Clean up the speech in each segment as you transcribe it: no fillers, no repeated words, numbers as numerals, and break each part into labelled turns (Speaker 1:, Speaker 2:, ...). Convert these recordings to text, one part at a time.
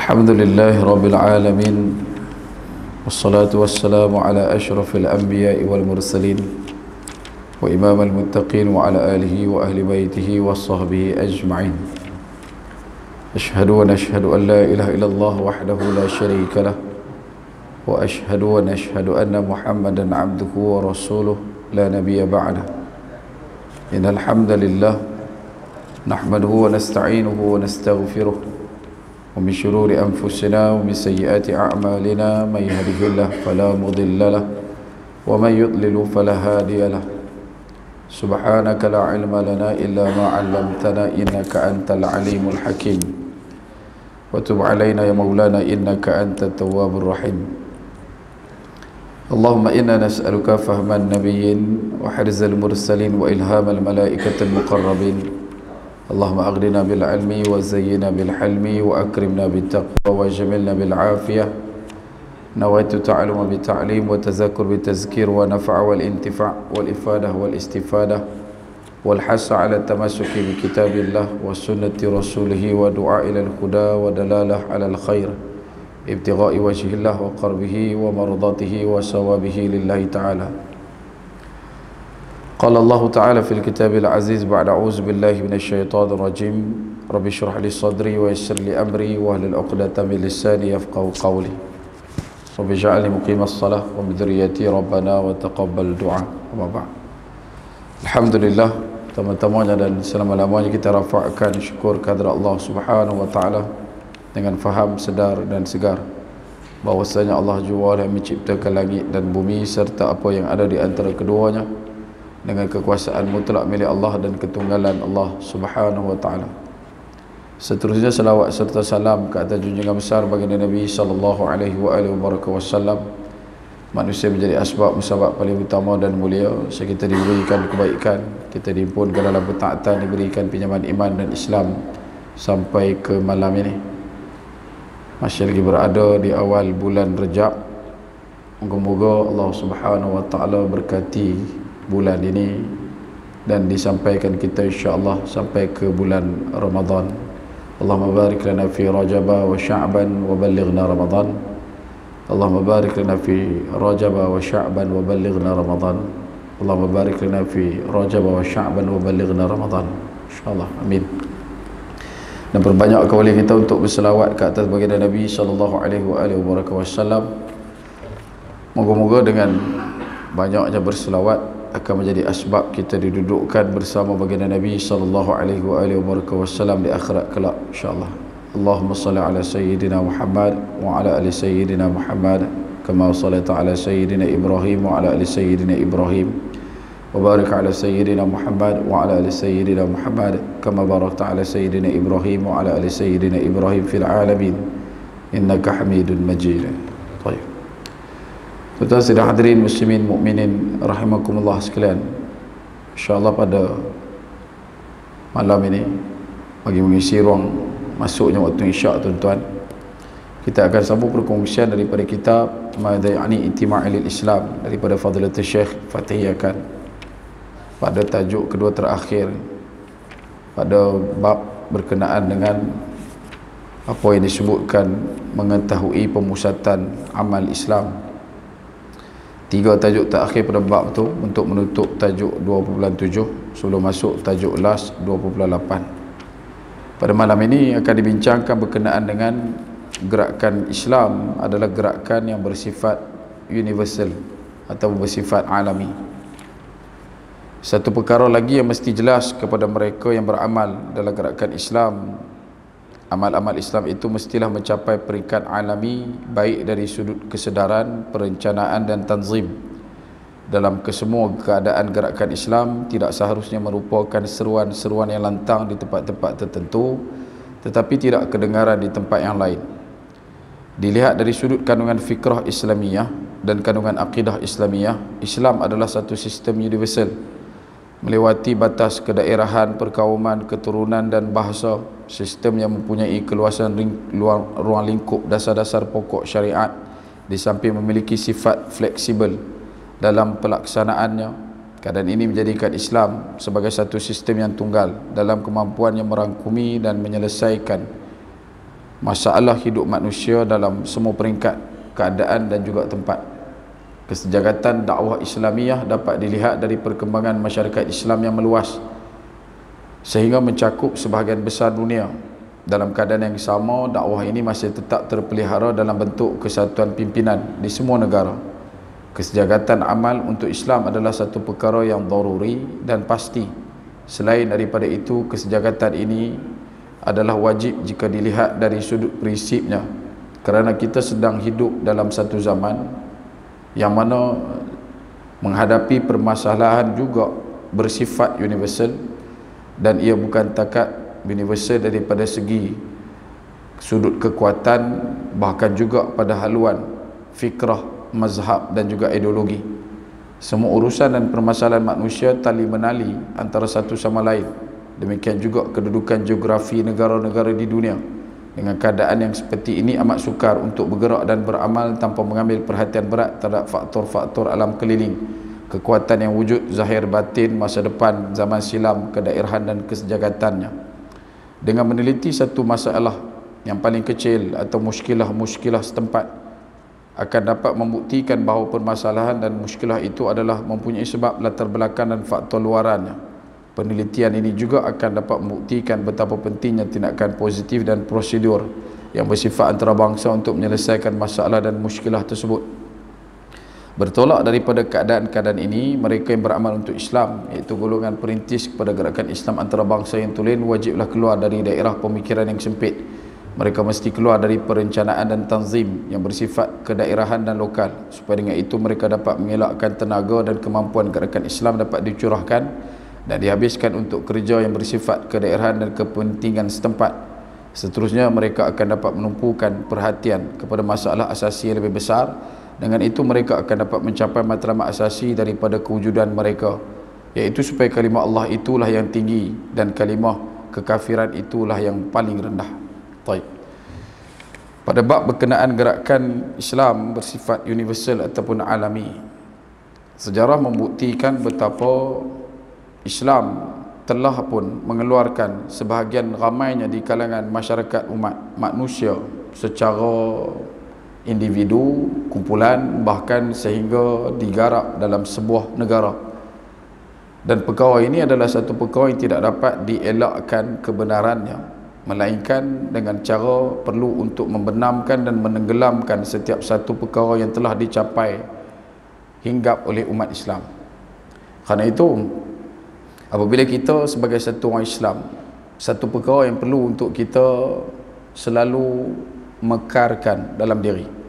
Speaker 1: الحمد لله رب العالمين، والصلاة والسلام على أشرف الأنبياء والمرسلين وإمام المتقين وعلى آله وأهل بيته وصحبه أجمعين. أشهد أن لا إله إلا الله وحده لا شريك له، وأشهد أن محمدا عبده ورسوله لا نبي بعده. إن الحمد لله نحمده ونستعينه ونستغفره، ومن شرور أنفسنا ومن سيئات أعمالنا، من يهده الله فلا مضل له ومن يضلل فلا هادي له. سبحانك لا علم لنا إلا ما علمتنا إنك أنت العليم الحكيم، وتب علينا يا مولانا إنك أنت التواب الرحيم. اللهم إنا نسألك فهم النبيين وحرز المرسلين وإلهام الملائكة المقربين. اللهم أغننا بالعلم وزينا بالحلم وأكرمنا بالتقوى وجملنا بالعافية. نويت تعلم بالتعليم وتذكر بالتذكير ونفع والانتفاع والإفادة والاستفادة والحث على التمسك بكتاب الله وسنة رسوله ودعاء إلى الهدى ودلالة على الخير، ابتغاء وجه الله وقربه ومرضاته وثوابه لله تعالى. قال الله تعالى في الكتاب العزيز بعد أعوذ بالله من الشيطان الرجيم: رب اشرح لي صدري ويسر لي أمري واحلل عقدة من لساني يفقهوا قولي، رب اجعلني مقيم الصلاة ومن ذريتي ربنا وتقبل دعاء. Amma ba'd. Alhamdulillah, teman-temannya dan selama-lamanya kita rafa'kan syukur kehadrat Allah Subhanahu wa taala dengan faham, sedar dan segar bahwasanya Allah Jalla yang menciptakan langit dan bumi serta apa yang ada di antara keduanya dengan kekuasaan mutlak milik Allah dan ketunggalan Allah Subhanahu wa taala. Seterusnya selawat serta salam ke atas junjungan besar baginda Nabi sallallahu alaihi wasallam, manusia menjadi asbab musabab paling utama dan mulia sehingga kita diberikan kebaikan, kita dihimpunkan dalam ketaatan, diberikan pinjaman iman dan Islam sampai ke malam ini. Masih lagi berada di awal bulan Rejab. Moga-moga Allah Subhanahu wa taala berkati bulan ini dan disampaikan kita insya-Allah sampai ke bulan Ramadan. Allahumma barik lana fi Rajab wa Sya'ban wa ballighna Ramadan. Allahumma barik lana fi Rajab wa Sya'ban wa ballighna Ramadan. Allahumma barik lana fi Rajab wa Sya'ban wa ballighna Ramadan. Insya-Allah. Amin. Dan perbanyakkan oleh kita untuk berselawat ke atas baginda Nabi sallallahu alaihi wasallam. Moga-moga dengan banyaknya berselawat akan menjadi asbab kita didudukkan bersama baginda Nabi sallallahu alaihi wasallam di akhirat kelak insyaallah. Allahumma salli ala sayyidina Muhammad wa ala ali sayyidina Muhammad kama shallaita ala sayyidina Ibrahim wa ala ali sayyidina Ibrahim wa barik ala sayyidina Muhammad wa ala ali sayyidina Muhammad kama barakta ala sayyidina Ibrahim wa ala ali sayyidina Ibrahim fil alamin innaka Hamidun Majid. Baik. Tuan-tuan sidang hadirin muslimin mukminin rahimakumullah sekalian, insya-Allah pada malam ini bagi mengisi ruang masuknya waktu isyak, tuan-tuan, kita akan sambung perkongsian daripada kitab Madza ya'ni Intima'il Islam daripada Fadilatul Syekh Fatihyakan pada tajuk kedua terakhir pada bab berkenaan dengan apa yang disebutkan mengetahui pemusatan amal Islam. Tiga tajuk terakhir pada bab tu untuk menutup tajuk 2.7 sebelum masuk tajuk last 2.8. Pada malam ini akan dibincangkan berkenaan dengan gerakan Islam adalah gerakan yang bersifat universal atau bersifat alami. Satu perkara lagi yang mesti jelas kepada mereka yang beramal dalam gerakan Islam, amal-amal Islam itu mestilah mencapai peringkat alami, baik dari sudut kesedaran, perencanaan dan tanzim. Dalam kesemua keadaan gerakan Islam tidak seharusnya merupakan seruan-seruan yang lantang di tempat-tempat tertentu tetapi tidak kedengaran di tempat yang lain. Dilihat dari sudut kandungan fikrah Islamiyah dan kandungan akidah Islamiyah, Islam adalah satu sistem universal melewati batas kedaerahan, perkauman, keturunan dan bahasa. Sistem yang mempunyai keluasan ruang lingkup dasar-dasar pokok syariat di samping memiliki sifat fleksibel dalam pelaksanaannya. Keadaan ini menjadikan Islam sebagai satu sistem yang tunggal dalam kemampuannya merangkumi dan menyelesaikan masalah hidup manusia dalam semua peringkat keadaan dan juga tempat. Kesejahteraan dakwah Islamiyah dapat dilihat dari perkembangan masyarakat Islam yang meluas sehingga mencakup sebahagian besar dunia. Dalam keadaan yang sama, dakwah ini masih tetap terpelihara dalam bentuk kesatuan pimpinan di semua negara. Kesejahteraan amal untuk Islam adalah satu perkara yang daruri dan pasti. Selain daripada itu, kesejahteraan ini adalah wajib jika dilihat dari sudut prinsipnya, kerana kita sedang hidup dalam satu zaman yang mana menghadapi permasalahan juga bersifat universal, dan ia bukan takat universal daripada segi sudut kekuatan, bahkan juga pada haluan fikrah, mazhab dan juga ideologi. Semua urusan dan permasalahan manusia tali menali antara satu sama lain. Demikian juga kedudukan geografi negara-negara di dunia. Dengan keadaan yang seperti ini, amat sukar untuk bergerak dan beramal tanpa mengambil perhatian berat terhadap faktor-faktor alam keliling, kekuatan yang wujud, zahir batin, masa depan, zaman silam, kedaerahan dan kesejahtertaannya. Dengan meneliti satu masalah yang paling kecil atau muskilah setempat, akan dapat membuktikan bahawa permasalahan dan muskilah itu adalah mempunyai sebab latar belakang dan faktor luarannya. Penelitian ini juga akan dapat membuktikan betapa pentingnya tindakan positif dan prosedur yang bersifat antarabangsa untuk menyelesaikan masalah dan muskilah tersebut. Bertolak daripada keadaan-keadaan ini, mereka yang beramal untuk Islam, iaitu golongan perintis kepada gerakan Islam antarabangsa yang tulen, wajiblah keluar dari daerah pemikiran yang sempit. Mereka mesti keluar dari perencanaan dan tanzim yang bersifat kedaerahan dan lokal, supaya dengan itu mereka dapat mengelakkan tenaga dan kemampuan gerakan Islam dapat dicurahkan dan dihabiskan untuk kerja yang bersifat kedaerahan dan kepentingan setempat. Seterusnya, mereka akan dapat menumpukan perhatian kepada masalah asasi yang lebih besar. Dengan itu mereka akan dapat mencapai matlamat asasi daripada kewujudan mereka, iaitu supaya kalimah Allah itulah yang tinggi dan kalimah kekafiran itulah yang paling rendah. Baik. Pada bab berkenaan gerakan Islam bersifat universal ataupun alami, sejarah membuktikan betapa Islam telah pun mengeluarkan sebahagian ramainya di kalangan masyarakat umat manusia secara individu, kumpulan, bahkan sehingga digarap dalam sebuah negara. Dan perkara ini adalah satu perkara yang tidak dapat dielakkan kebenarannya, melainkan dengan cara perlu untuk membenamkan dan menenggelamkan setiap satu perkara yang telah dicapai hinggap oleh umat Islam. Kerana itu, apabila kita sebagai satu orang Islam, satu perkara yang perlu untuk kita selalu mekarkan dalam diri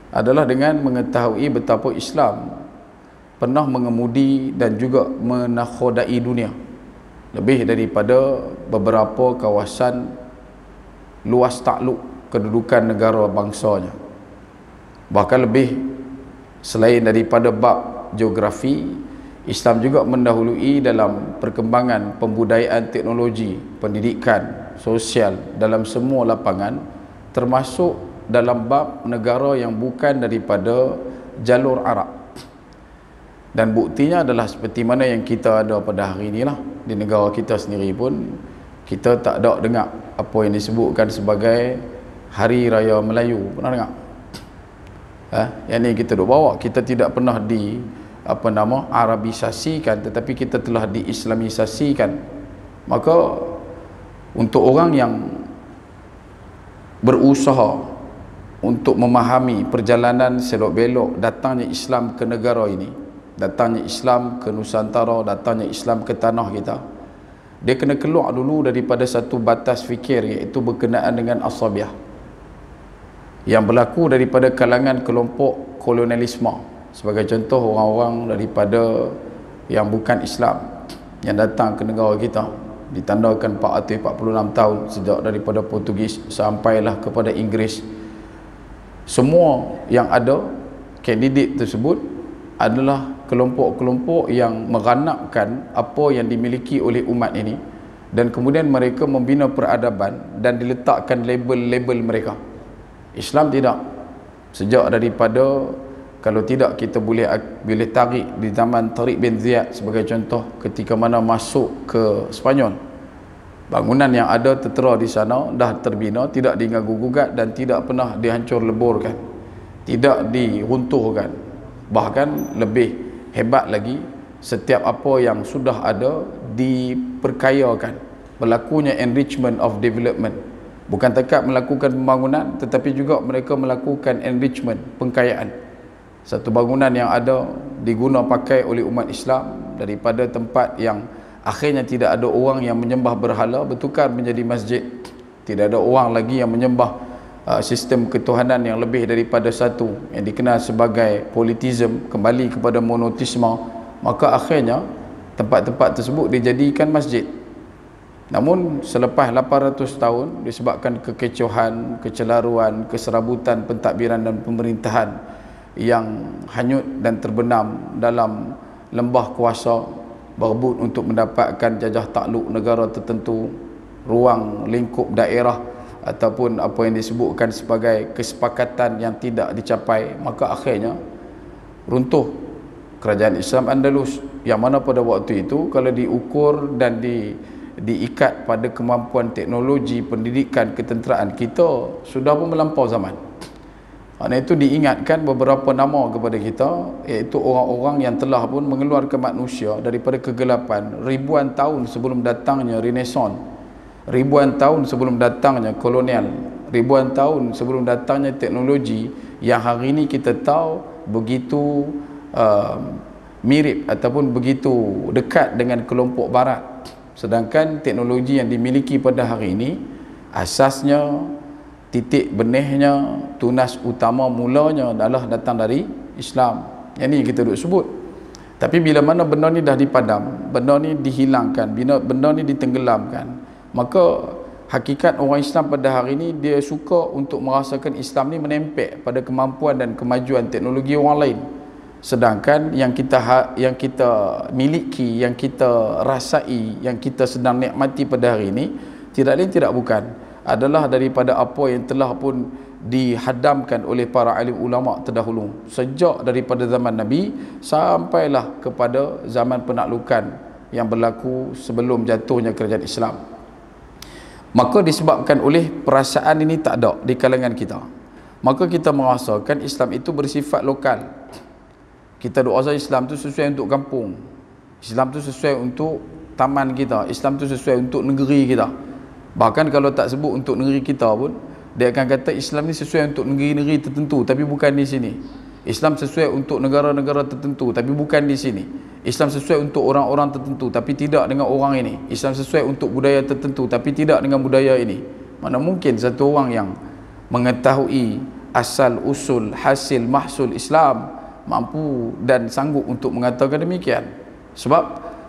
Speaker 1: adalah dengan mengetahui betapa Islam pernah mengemudi dan juga menakhodai dunia lebih daripada beberapa kawasan luas takluk kedudukan negara bangsanya. Bahkan lebih selain daripada bab geografi, Islam juga mendahului dalam perkembangan pembudayaan teknologi, pendidikan, sosial dalam semua lapangan, termasuk dalam bab negara yang bukan daripada jalur Arab. Dan buktinya adalah seperti mana yang kita ada pada hari inilah. Di negara kita sendiri pun kita tak ada dengar apa yang disebutkan sebagai Hari Raya Melayu. Pernah dengar? Yang ni kita duk bawa. Kita tidak pernah Arabisasikan, tetapi kita telah diislamisasikan. Maka untuk orang yang berusaha untuk memahami perjalanan selok-belok datangnya Islam ke negara ini, datangnya Islam ke Nusantara, datangnya Islam ke tanah kita, dia kena keluar dulu daripada satu batas fikir, iaitu berkenaan dengan asabiah yang berlaku daripada kalangan kelompok kolonialisme. Sebagai contoh, orang-orang daripada yang bukan Islam yang datang ke negara kita, ditandakan 446 tahun sejak daripada Portugis sampailah kepada Inggeris. Semua yang ada kandidat tersebut adalah kelompok-kelompok yang meranapkan apa yang dimiliki oleh umat ini, dan kemudian mereka membina peradaban dan diletakkan label-label mereka. Islam tidak. Sejak daripada, kalau tidak kita boleh tarik di zaman Tariq bin Ziyad sebagai contoh, ketika mana masuk ke Spanyol, Bangunan yang ada tertera di sana dah terbina, tidak diganggu-gugat dan tidak pernah dihancur leburkan, tidak diruntuhkan. Bahkan lebih hebat lagi, setiap apa yang sudah ada diperkayakan. Berlakunya enrichment of development. Bukan takat melakukan pembangunan, tetapi juga mereka melakukan enrichment, pengkayaan. Satu bangunan yang ada diguna pakai oleh umat Islam, daripada tempat yang akhirnya tidak ada orang yang menyembah berhala, bertukar menjadi masjid. Tidak ada orang lagi yang menyembah sistem ketuhanan yang lebih daripada satu, yang dikenal sebagai politism, kembali kepada monotisme. Maka akhirnya tempat-tempat tersebut dijadikan masjid. Namun selepas 800 tahun, disebabkan kekecohan, kecelaruan, keserabutan pentadbiran dan pemerintahan yang hanyut dan terbenam dalam lembah kuasa, berebut untuk mendapatkan jajah takluk negara tertentu, ruang lingkup daerah ataupun apa yang disebutkan sebagai kesepakatan yang tidak dicapai, maka akhirnya runtuh kerajaan Islam Andalus, yang mana pada waktu itu kalau diukur dan diikat pada kemampuan teknologi, pendidikan, ketenteraan, kita sudah pun melampau zaman. Karena itu diingatkan beberapa nama kepada kita, iaitu orang-orang yang telah pun mengeluarkan manusia daripada kegelapan ribuan tahun sebelum datangnya Renaissance, ribuan tahun sebelum datangnya kolonial, ribuan tahun sebelum datangnya teknologi yang hari ini kita tahu begitu mirip ataupun begitu dekat dengan kelompok barat. Sedangkan teknologi yang dimiliki pada hari ini, asasnya, titik benihnya, tunas utama mulanya adalah datang dari Islam. Yang ni kita duk sebut. Tapi bila mana benda ni dah dipadam, benda ni dihilangkan, benda ni ditenggelamkan, maka hakikat orang Islam pada hari ini, dia suka untuk merasakan Islam ni menempel pada kemampuan dan kemajuan teknologi orang lain. Sedangkan yang kita miliki, yang kita rasai, yang kita sedang nikmati pada hari ini, tidak lain tidak bukan adalah daripada apa yang telah pun dihadamkan oleh para alim ulama terdahulu, sejak daripada zaman Nabi sampailah kepada zaman penaklukan yang berlaku sebelum jatuhnya kerajaan Islam. Maka disebabkan oleh perasaan ini tak ada di kalangan kita, maka kita merasakan Islam itu bersifat lokal. Kita doa Islam tu sesuai untuk kampung, Islam tu sesuai untuk taman kita, Islam tu sesuai untuk negeri kita. Bahkan kalau tak sebut untuk negeri kita pun, dia akan kata Islam ni sesuai untuk negeri-negeri tertentu, tapi bukan di sini. Islam sesuai untuk negara-negara tertentu, tapi bukan di sini. Islam sesuai untuk orang-orang tertentu, tapi tidak dengan orang ini. Islam sesuai untuk budaya tertentu, tapi tidak dengan budaya ini. Mana mungkin satu orang yang mengetahui asal usul hasil mahsul Islam mampu dan sanggup untuk mengatakan demikian? Sebab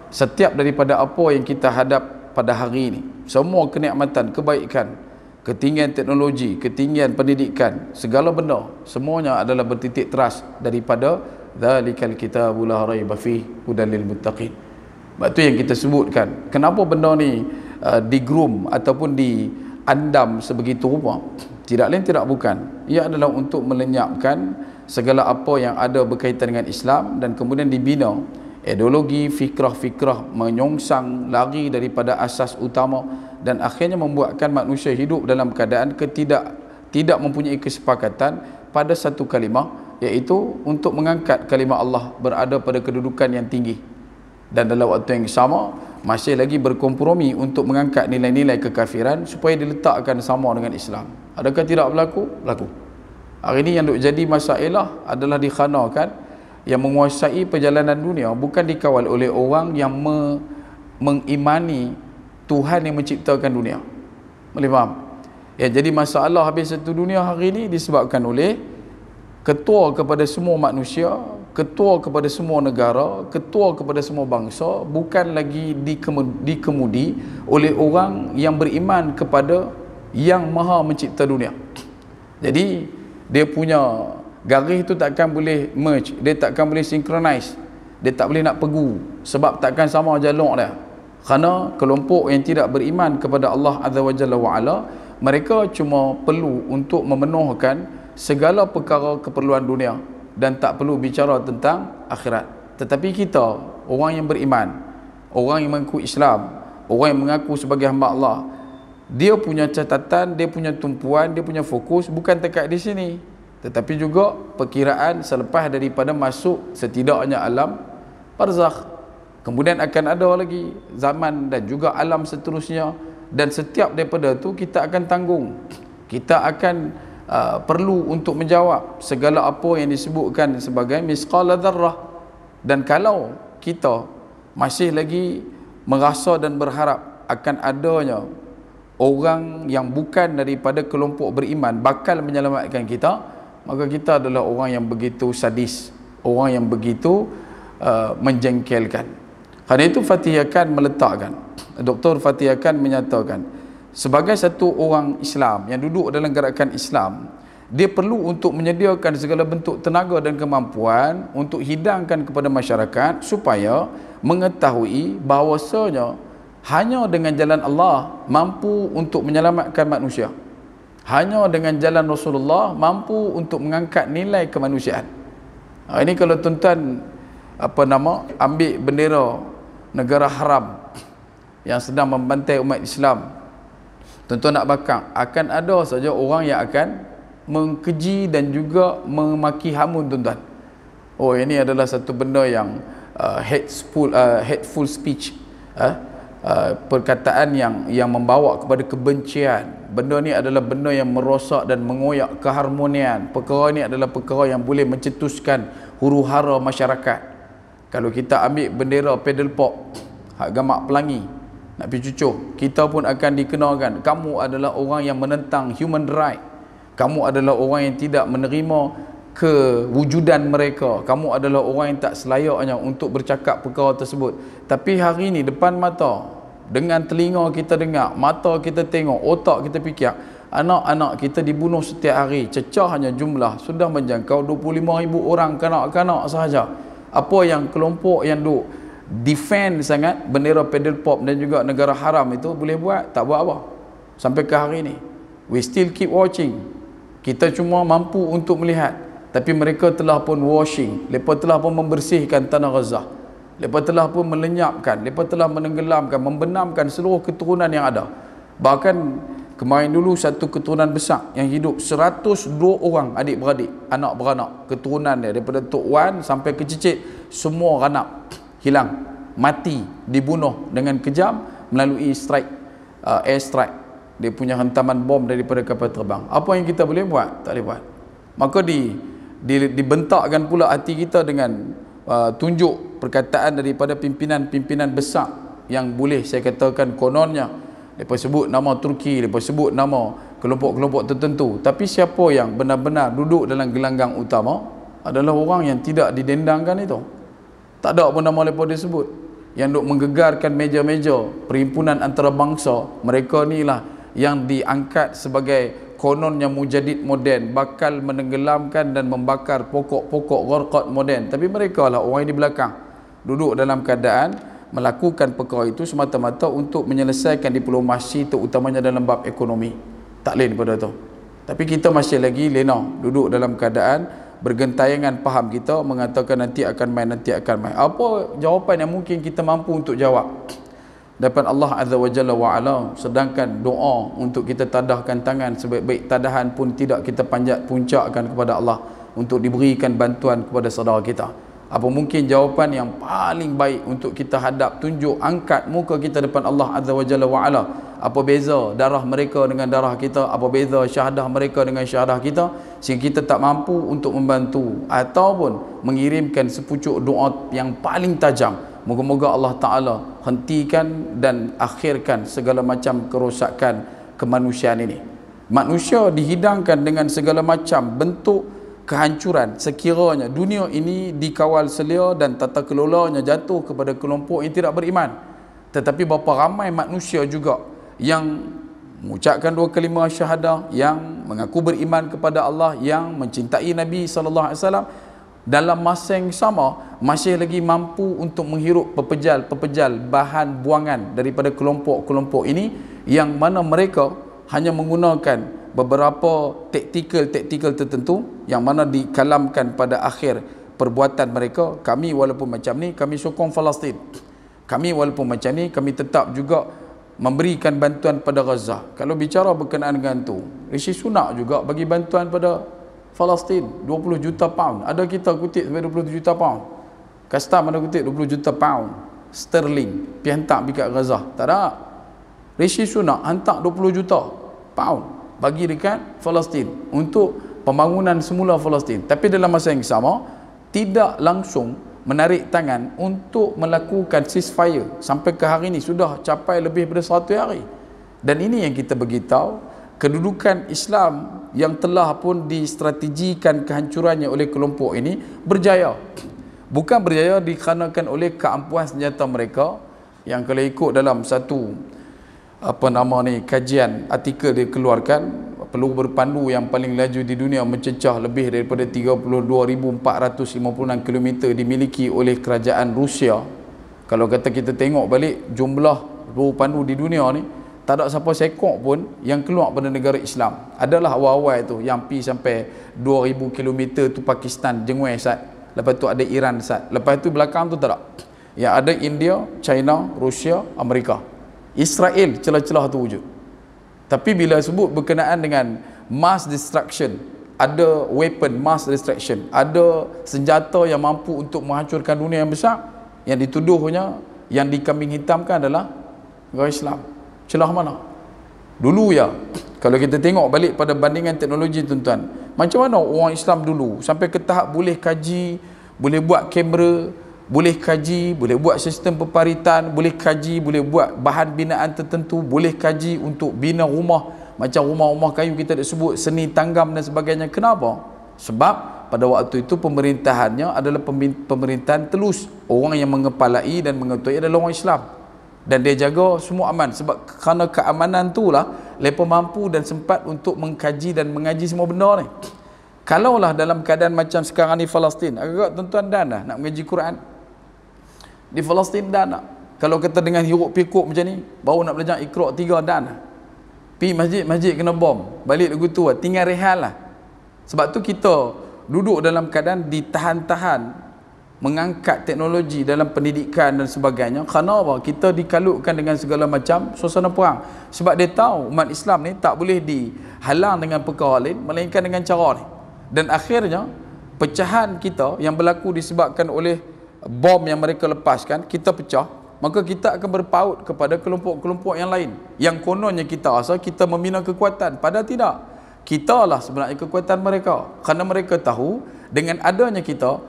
Speaker 1: setiap daripada apa yang kita hadap pada hari ini, semua kenikmatan, kebaikan, ketinggian teknologi, ketinggian pendidikan, segala benda, semuanya adalah bertitik teras daripada dzalikal kitabul la raiba fihi hudan lil muttaqin. Sebab tu yang kita sebutkan, kenapa benda ni digroom ataupun diandam sebegitu rupa? Tidak lain tidak bukan, ia adalah untuk melenyapkan segala apa yang ada berkaitan dengan Islam, dan kemudian dibina ideologi, fikrah-fikrah menyongsang lari daripada asas utama, dan akhirnya membuatkan manusia hidup dalam keadaan tidak mempunyai kesepakatan pada satu kalimah, iaitu untuk mengangkat kalimah Allah berada pada kedudukan yang tinggi, dan dalam waktu yang sama masih lagi berkompromi untuk mengangkat nilai-nilai kekafiran supaya diletakkan sama dengan Islam. Adakah tidak berlaku? Berlaku. Hari ini yang duk jadi masalah adalah dikhanakan yang menguasai perjalanan dunia bukan dikawal oleh orang yang mengimani Tuhan yang menciptakan dunia. Boleh faham? Ya, jadi masalah habis satu dunia hari ini disebabkan oleh ketua kepada semua manusia, ketua kepada semua negara, ketua kepada semua bangsa, bukan lagi dikemudi oleh orang yang beriman kepada yang maha mencipta dunia. Jadi dia punya garis tu takkan boleh merge, dia takkan boleh synchronize, dia tak boleh nak pegu, sebab takkan sama jalur dia. Kerana kelompok yang tidak beriman kepada Allah Azza wa Jalla wa Ala, mereka cuma perlu untuk memenuhkan segala perkara keperluan dunia dan tak perlu bicara tentang akhirat. Tetapi kita, orang yang beriman, orang yang mengaku Islam, orang yang mengaku sebagai hamba Allah, dia punya catatan, dia punya tumpuan, dia punya fokus bukan dekat di sini, tetapi juga perkiraan selepas daripada masuk setidaknya alam barzakh. Kemudian akan ada lagi zaman dan juga alam seterusnya, dan setiap daripada tu kita akan tanggung. Kita akan perlu untuk menjawab segala apa yang disebutkan sebagai misqala dzarrah. Dan kalau kita masih lagi merasa dan berharap akan adanya orang yang bukan daripada kelompok beriman bakal menyelamatkan kita, maka kita adalah orang yang begitu sadis, orang yang begitu menjengkelkan. Kerana itu Fatih akan meletakkan, Dr. Fatih akan menyatakan, sebagai satu orang Islam yang duduk dalam gerakan Islam, dia perlu untuk menyediakan segala bentuk tenaga dan kemampuan untuk hidangkan kepada masyarakat supaya mengetahui bahawasanya hanya dengan jalan Allah mampu untuk menyelamatkan manusia. Hanya dengan jalan Rasulullah mampu untuk mengangkat nilai kemanusiaan. Ini kalau tuan-tuan ambil bendera negara haram yang sedang membantai umat Islam, tuan-tuan nak bakang, akan ada saja orang yang akan mengkeji dan juga memaki hamun tuan-tuan. Oh, ini adalah satu benda yang hateful speech, perkataan yang membawa kepada kebencian. Benda ni adalah benda yang merosak dan mengoyak keharmonian. Perkara ni adalah perkara yang boleh mencetuskan huru-hara masyarakat. Kalau kita ambil bendera pedal pop, hak gamak pelangi, nak pergi cucuk, kita pun akan dikenalkan, kamu adalah orang yang menentang human right, kamu adalah orang yang tidak menerima kewujudan mereka, kamu adalah orang yang tak selayaknya untuk bercakap perkara tersebut. Tapi hari ini depan mata, dengan telinga kita dengar, mata kita tengok, otak kita fikir, anak-anak kita dibunuh setiap hari, cecahnya jumlah sudah menjangkau 25,000 orang kanak-kanak sahaja. Apa yang kelompok yang duk defend sangat bendera pedal pop dan juga negara haram itu boleh buat? Tak buat apa sampai ke hari ini. We still keep watching. Kita cuma mampu untuk melihat, tapi mereka telah pun washing, mereka telah pun membersihkan tanah Gaza, mereka telah pun melenyapkan, mereka telah menenggelamkan, membenamkan seluruh keturunan yang ada. Bahkan kemarin dulu satu keturunan besar yang hidup 102 orang adik-beradik, anak beranak, keturunan dia daripada Tok Wan sampai ke Cicit, semua ranap, hilang, mati, dibunuh dengan kejam melalui strike, air strike. Dia punya hentaman bom daripada kapal terbang. Apa yang kita boleh buat? Tak boleh buat. Maka dibentakkan pula hati kita dengan tunjuk perkataan daripada pimpinan-pimpinan besar yang boleh saya katakan kononnya mereka sebut nama Turki, mereka sebut nama kelompok-kelompok tertentu, tapi siapa yang benar-benar duduk dalam gelanggang utama adalah orang yang tidak didendangkan itu. Tak ada pun nama mereka disebut. Yang duk menggegarkan meja-meja perhimpunan antarabangsa, mereka ni lah yang diangkat sebagai kononnya mujadid moden, bakal menenggelamkan dan membakar pokok-pokok gharqad moden. Tapi mereka lah orang yang di belakang duduk dalam keadaan melakukan perkara itu semata-mata untuk menyelesaikan diplomasi, terutamanya dalam bab ekonomi. Tak lain daripada tu. Tapi kita masih lagi lena duduk dalam keadaan bergentayangan faham kita mengatakan nanti akan main, nanti akan main. Apa jawapan yang mungkin kita mampu untuk jawab depan Allah Azza wa Jalla wa Ala, sedangkan doa untuk kita tadahkan tangan sebaik-baik tadahan pun tidak kita panjat puncakkan kepada Allah untuk diberikan bantuan kepada saudara kita. Apa mungkin jawapan yang paling baik untuk kita hadap, tunjuk, angkat muka kita depan Allah Azza wa Jalla wa Ala? Apa beza darah mereka dengan darah kita? Apa beza syahadah mereka dengan syahadah kita? Sehingga kita tak mampu untuk membantu ataupun mengirimkan sepucuk doa yang paling tajam. Moga-moga Allah Ta'ala hentikan dan akhirkan segala macam kerosakan kemanusiaan ini. Manusia dihidangkan dengan segala macam bentuk kehancuran sekiranya dunia ini dikawal selia dan tata kelolanya jatuh kepada kelompok yang tidak beriman. Tetapi berapa ramai manusia juga yang mengucapkan dua kalimah syahadah, yang mengaku beriman kepada Allah, yang mencintai Nabi SAW, dalam masa yang sama masih lagi mampu untuk menghirup pepejal bahan buangan daripada kelompok-kelompok ini, yang mana mereka hanya menggunakan beberapa taktikal tertentu yang mana dikalamkan pada akhir perbuatan mereka. Kami walaupun macam ni, kami sokong Palestin. Kami walaupun macam ni, kami tetap juga memberikan bantuan pada Gaza. Kalau bicara berkenaan dengan tu, Rishi Sunak juga bagi bantuan pada Palestin 20 juta pound. Ada kita kutip sampai 20 juta pound. Custom ada kutip 20 juta pound sterling pergi hantar pergi kat Gaza. Tak ada. Rishi Sunak hantar 20 juta pound bagi dekat Palestin untuk pembangunan semula Palestin. Tapi dalam masa yang sama tidak langsung menarik tangan untuk melakukan ceasefire. Sampai ke hari ini sudah capai lebih daripada 100 hari. Dan ini yang kita beritahu, kedudukan Islam yang telah pun distrategikan kehancurannya oleh kelompok ini berjaya. Bukan berjaya dikarenakan oleh keampuhan senjata mereka yang kalau ikut dalam satu kajian artikel dia keluarkan, peluru berpandu yang paling laju di dunia mencecah lebih daripada 32,456 km dimiliki oleh kerajaan Rusia. Kalau kata kita tengok balik jumlah peluru pandu di dunia ni, tak ada siapa sekok pun yang keluar pada negara Islam. Adalah awal-awal tu yang pergi sampai 2000 km tu Pakistan jengweh sat. Lepas tu ada Iran sat. Lepas tu belakang tu tak ada. Yang ada India, China, Rusia, Amerika. Israel celah-celah tu wujud. Tapi bila sebut berkenaan dengan mass destruction, ada weapon mass destruction, ada senjata yang mampu untuk menghancurkan dunia yang besar, yang dituduhnya, yang dikambing hitamkan adalah negara Islam. Celah mana? Dulu ya, kalau kita tengok balik pada bandingan teknologi tuan-tuan, macam mana orang Islam dulu sampai ke tahap boleh kaji, boleh buat kamera, boleh kaji, boleh buat sistem peparitan, boleh kaji, boleh buat bahan binaan tertentu, boleh kaji untuk bina rumah, macam rumah-rumah kayu kita dah sebut, seni tanggam dan sebagainya. Kenapa? Sebab pada waktu itu pemerintahannya adalah pemerintahan telus. Orang yang mengepalai dan mengetuai adalah orang Islam. Dan dia jaga semua aman. Sebab kerana keamanan tu lah mereka mampu dan sempat untuk mengkaji dan mengaji semua benda ni. Kalaulah dalam keadaan macam sekarang ni Palestin, agak tuan-tuan dah nak mengaji Quran di Palestin dah nak. Kalau kita dengan hiruk pikuk macam ni, baru nak belajar Iqra 3 dah nak. Pergi masjid kena bom, balik lagu tu tinggal rehat lah. Sebab tu kita duduk dalam keadaan ditahan-tahan mengangkat teknologi dalam pendidikan dan sebagainya. Kerana apa? Kita dikalutkan dengan segala macam suasana perang. Sebab dia tahu umat Islam ni tak boleh dihalang dengan perkara lain melainkan dengan cara ni. Dan akhirnya pecahan kita yang berlaku disebabkan oleh bom yang mereka lepaskan, kita pecah, maka kita akan berpaut kepada kelompok-kelompok yang lain yang kononnya kita rasa kita membina kekuatan, padahal tidak. Kita lah sebenarnya kekuatan mereka, kerana mereka tahu dengan adanya kita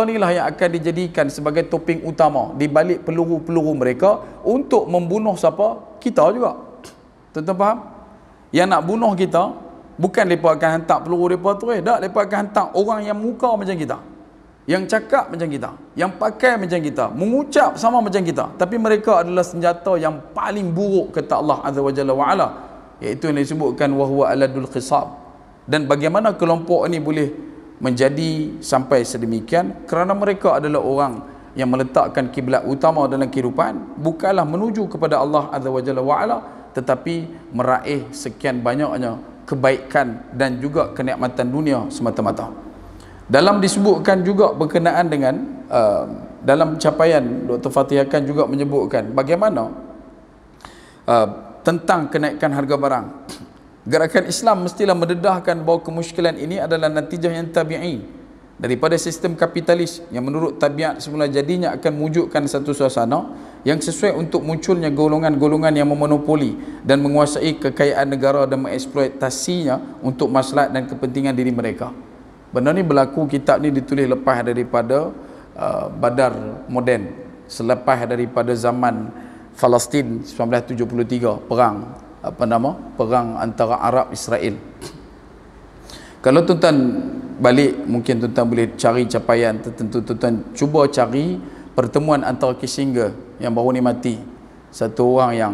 Speaker 1: ni lah yang akan dijadikan sebagai topeng utama di balik peluru-peluru mereka untuk membunuh siapa? Kita juga. Tuan-tuan faham? Yang nak bunuh kita bukan mereka akan hantar peluru mereka tu, tak, mereka akan hantar orang yang muka macam kita, yang cakap macam kita, yang pakai macam kita, mengucap sama macam kita, tapi mereka adalah senjata yang paling buruk kata Allah Azza wa Jalla wa Ala, iaitu yang disebutkan wa huwa aladul qisab. Dan bagaimana kelompok ini boleh menjadi sampai sedemikian? Kerana mereka adalah orang yang meletakkan kiblat utama dalam kehidupan bukanlah menuju kepada Allah Azza wa Jalla wa Ala, tetapi meraih sekian banyaknya kebaikan dan juga kenikmatan dunia semata-mata. Dalam disebutkan juga berkenaan dengan dalam capaian Dr. Fatih akan juga menyebutkan bagaimana tentang kenaikan harga barang. Gerakan Islam mestilah mendedahkan bahawa kemusykilan ini adalah natijah yang tabi'i daripada sistem kapitalis yang menurut tabiat semula jadinya akan mewujudkan satu suasana yang sesuai untuk munculnya golongan-golongan yang memonopoli dan menguasai kekayaan negara dan mengeksploitasinya untuk maslahat dan kepentingan diri mereka. Benda ni berlaku, kitab ni ditulis lepas daripada Badar Moden, selepas daripada zaman Palestin 1973, perang perang antara Arab Israel. Kalau tuan-tuan balik, mungkin tuan-tuan boleh cari capaian tertentu. Tuan-tuan cuba cari pertemuan antara Kissinger yang baru ni mati, satu orang yang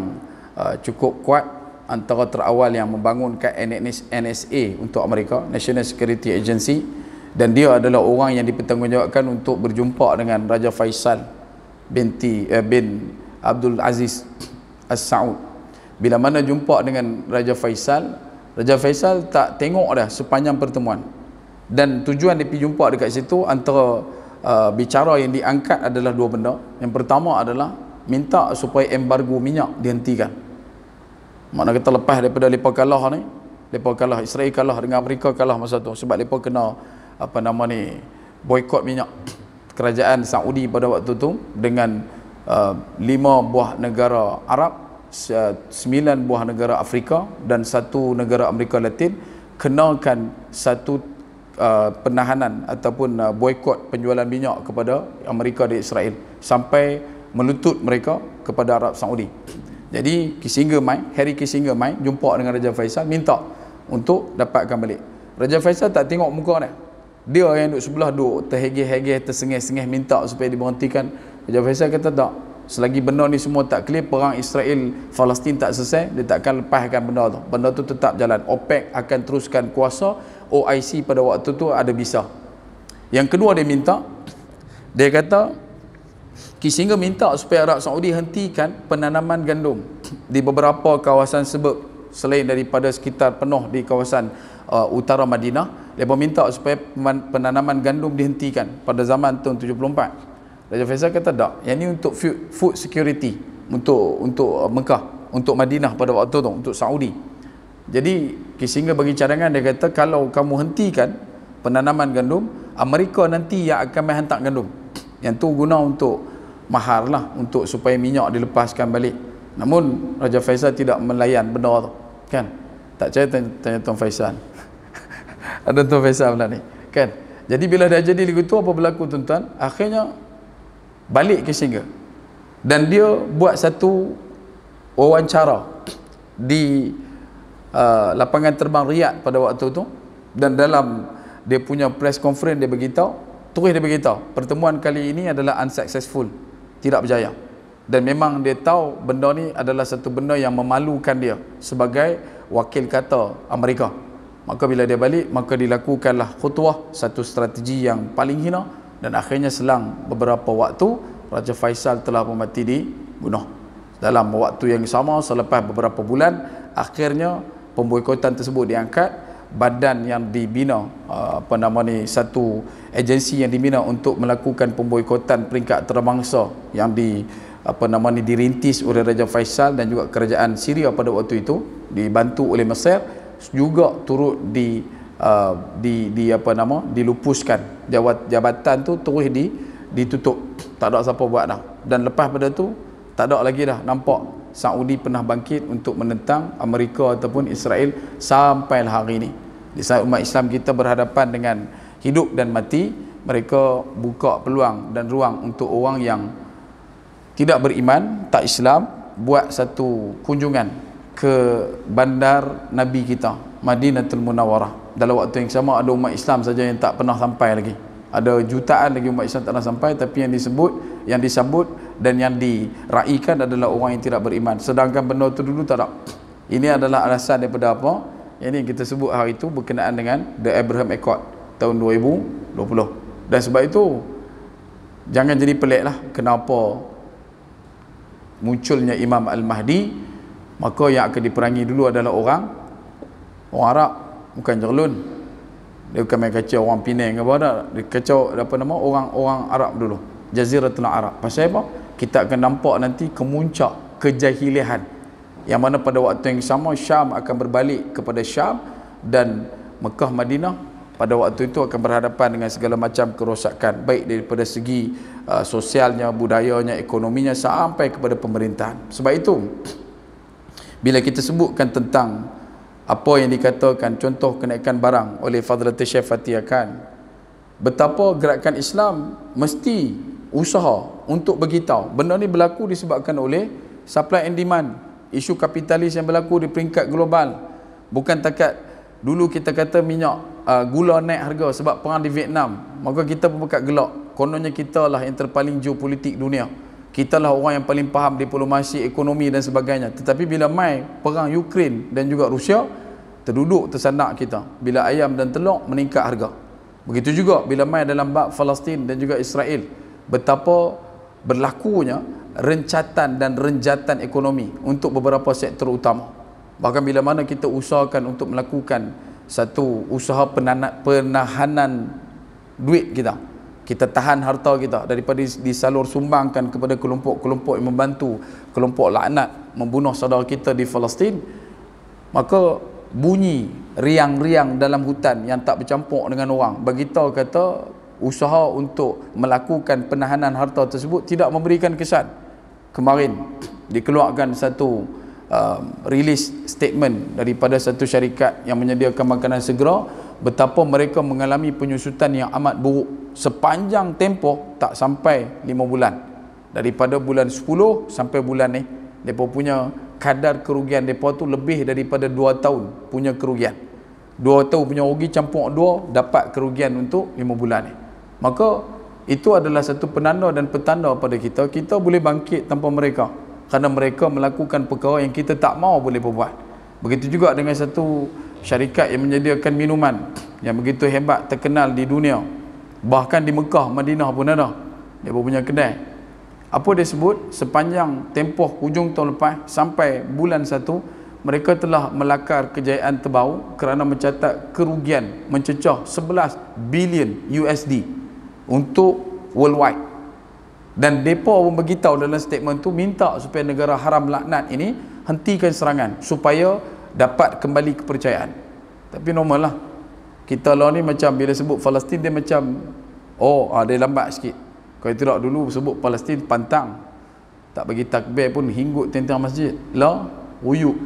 Speaker 1: cukup kuat, antara terawal yang membangunkan NSA untuk Amerika, National Security Agency, dan dia adalah orang yang dipertanggungjawabkan untuk berjumpa dengan Raja Faisal bin Abdul Aziz As-Saud. Bila mana jumpa dengan Raja Faisal tak tengok dah sepanjang pertemuan, dan tujuan dia pergi jumpa dekat situ, antara bicara yang diangkat adalah dua benda. Yang pertama adalah minta supaya embargo minyak dihentikan. Makna kata lepas daripada mereka kalah ni, mereka kalah, Israel kalah dengan Amerika, kalah masa tu sebab mereka kena apa nama ni, boikot minyak. Kerajaan Saudi pada waktu tu dengan 5 buah negara Arab, 9 buah negara Afrika dan 1 negara Amerika Latin kenakan satu penahanan ataupun boikot penjualan minyak kepada Amerika dan Israel sampai melutut mereka kepada Arab Saudi. Jadi Harry Kissinger mai jumpa dengan Raja Faisal, minta untuk dapatkan balik. Raja Faisal tak tengok muka dia. Dia yang duduk sebelah, duduk terhegeh-hegeh, tersengih-sengih minta supaya diberhentikan. Raja Faisal kata tak, selagi benda ni semua tak clear, perang Israel Palestin tak selesai, dia takkan lepaskan benda tu. Benda tu tetap jalan. OPEC akan teruskan kuasa, OIC pada waktu tu ada bisa. Yang kedua dia minta, dia kata Kissinger minta supaya Arab Saudi hentikan penanaman gandum di beberapa kawasan sebab selain daripada sekitar penuh di kawasan utara Madinah. Dia minta supaya penanaman gandum dihentikan pada zaman tahun 74. Raja Faisal kata tak, yang ni untuk food security, untuk Mekah, untuk Madinah pada waktu tu, untuk Saudi. Jadi Kissinger bagi cadangan, dia kata kalau kamu hentikan penanaman gandum, Amerika nanti yang akan menghantar gandum. Yang tu guna untuk mahar lah, untuk supaya minyak dilepaskan balik. Namun Raja Faisal tidak melayan benda tu, kan? Tak percaya tanya Tuan Faisal. Ada Tuan Faisal pula ni, kan? Jadi bila dah jadi begitu, apa berlaku tuan-tuan? Akhirnya balik Kissinger dan dia buat satu wawancara di lapangan terbang Riyadh pada waktu tu, dan dalam dia punya press conference dia beritahu, pertemuan kali ini adalah unsuccessful, tidak berjaya. Dan memang dia tahu benda ni adalah satu benda yang memalukan dia sebagai wakil kata Amerika. Maka bila dia balik, maka dilakukanlah khutbah, satu strategi yang paling hina, dan akhirnya selang beberapa waktu Raja Faisal telah pun mati dibunuh. Dalam waktu yang sama, selepas beberapa bulan, akhirnya pemboikotan tersebut diangkat. Badan yang dibina, satu agensi yang dibina untuk melakukan pemboikotan peringkat antarabangsa yang dirintis oleh Raja Faisal dan juga kerajaan Syria pada waktu itu, dibantu oleh Mesir, juga turut dilupuskan. Jabatan tu terus ditutup, tak ada siapa buat dah. Dan lepas pada tu tak ada lagi dah nampak Saudi pernah bangkit untuk menentang Amerika ataupun Israel sampai hari ini. Di saat umat Islam kita berhadapan dengan hidup dan mati, mereka buka peluang dan ruang untuk orang yang tidak beriman, tak Islam, buat satu kunjungan ke bandar Nabi kita, Madinatul Munawwarah. Dalam waktu yang sama ada umat Islam saja yang tak pernah sampai lagi. Ada jutaan lagi umat Islam tak pernah sampai, tapi yang disambut dan yang diraikan adalah orang yang tidak beriman. Sedangkan benda itu dulu tak ada. Ini adalah alasan daripada apa? Ini kita sebut hari itu berkenaan dengan The Abraham Accord tahun 2020. Dan sebab itu jangan jadi pelik lah kenapa munculnya Imam Al-Mahdi. Maka yang akan diperangi dulu adalah orang Arab, bukan Jerlun. Dia bukan main kacau orang Penang ke apa dah. Dia kacau orang Arab dulu, Jaziratul Arab. Pasal apa? Kita akan nampak nanti kemuncak kejahilian, yang mana pada waktu yang sama Syam akan berbalik kepada Syam, dan Mekah Madinah pada waktu itu akan berhadapan dengan segala macam kerosakan, baik daripada segi sosialnya, budayanya, ekonominya, sampai kepada pemerintahan. Sebab itu bila kita sebutkan tentang apa yang dikatakan contoh kenaikan barang oleh Fadlatul Syekh Fatih Khan, betapa gerakan Islam mesti usaha untuk beritahu benda ni berlaku disebabkan oleh supply and demand, isu kapitalis yang berlaku di peringkat global. Bukan takat dulu kita kata minyak gula naik harga sebab perang di Vietnam, maka kita pun berkat gelak, kononnya kita lah yang terpaling geopolitik dunia, kita lah orang yang paling faham diplomasi, ekonomi dan sebagainya. Tetapi bila mai perang Ukraine dan juga Rusia, terduduk tersanak kita. Bila ayam dan telur meningkat harga. Begitu juga bila mai dalam bab Palestin dan juga Israel, betapa berlakunya rencatan dan renjatan ekonomi untuk beberapa sektor utama. Bahkan bila mana kita usahakan untuk melakukan satu usaha penahanan duit kita, kita tahan harta kita daripada disalur sumbangkan kepada kelompok-kelompok yang membantu kelompok laknat membunuh saudara kita di Palestin, maka bunyi riang-riang dalam hutan yang tak bercampur dengan orang beritahu kata usaha untuk melakukan penahanan harta tersebut tidak memberikan kesan. Kemarin dikeluarkan satu release statement daripada satu syarikat yang menyediakan makanan segera, betapa mereka mengalami penyusutan yang amat buruk sepanjang tempoh tak sampai 5 bulan. Daripada bulan 10 sampai bulan ni, mereka punya kadar kerugian mereka tu lebih daripada 2 tahun punya kerugian. 2 tahun punya rugi campur 2, dapat kerugian untuk 5 bulan ni. Maka itu adalah satu penanda dan petanda pada kita, kita boleh bangkit tanpa mereka, kerana mereka melakukan perkara yang kita tak mau boleh berbuat. Begitu juga dengan satu syarikat yang menyediakan minuman yang begitu hebat, terkenal di dunia, bahkan di Mekah, Madinah pun ada dia punya kedai. Apa dia sebut? Sepanjang tempoh hujung tahun lepas sampai bulan 1, mereka telah melakar kejayaan terbaru kerana mencatat kerugian mencecah 11 bilion USD untuk worldwide. Dan mereka pun beritahu dalam statement tu, minta supaya negara haram laknat ini hentikan serangan supaya dapat kembali kepercayaan. Tapi normal lah, kita lah ni macam bila sebut Palestin dia macam dia lambat sikit. Kalau tidak dulu sebut Palestin pantang, tak bagi takbir pun hinggut tentang masjid lah, uyuk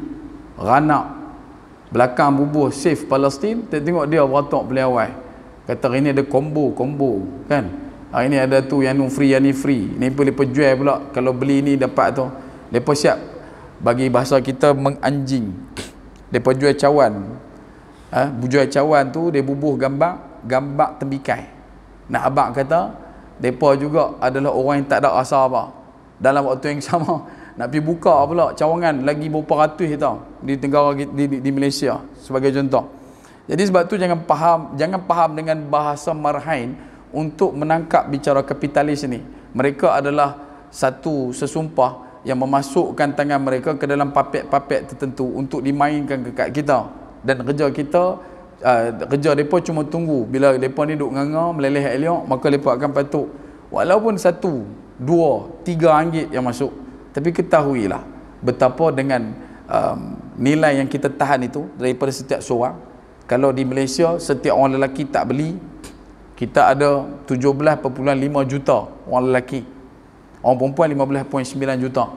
Speaker 1: ranak belakang bubuh save Palestin. Tengok dia beratok beli awal kata hari ni ada combo kan, hari ni ada tu yang free, yang ni free, ni pun lepas jual pula, kalau beli ni dapat tu. Lepas siap bagi bahasa kita menganjing, lepas jual cawan. Jual cawan tu dia bubuh gambar tembikai. Nak abang kata mereka juga adalah orang yang tak ada asal apa. Dalam waktu yang sama nak pergi buka pula cawangan lagi berapa ratus tau di negara di Malaysia sebagai contoh. Jadi sebab tu jangan faham dengan bahasa marhain untuk menangkap bicara kapitalis ni. Mereka adalah satu sesumpah yang memasukkan tangan mereka ke dalam papet-papet tertentu untuk dimainkan kekat kita. Dan kerja kita, kerja mereka cuma tunggu bila mereka ni duk nganga meleleh elok, maka mereka akan patuk walaupun 1, 2, 3 ringgit yang masuk. Tapi ketahuilah betapa dengan nilai yang kita tahan itu daripada setiap seorang. Kalau di Malaysia setiap orang lelaki tak beli, kita ada 17.5 juta orang lelaki, orang perempuan 15.9 juta.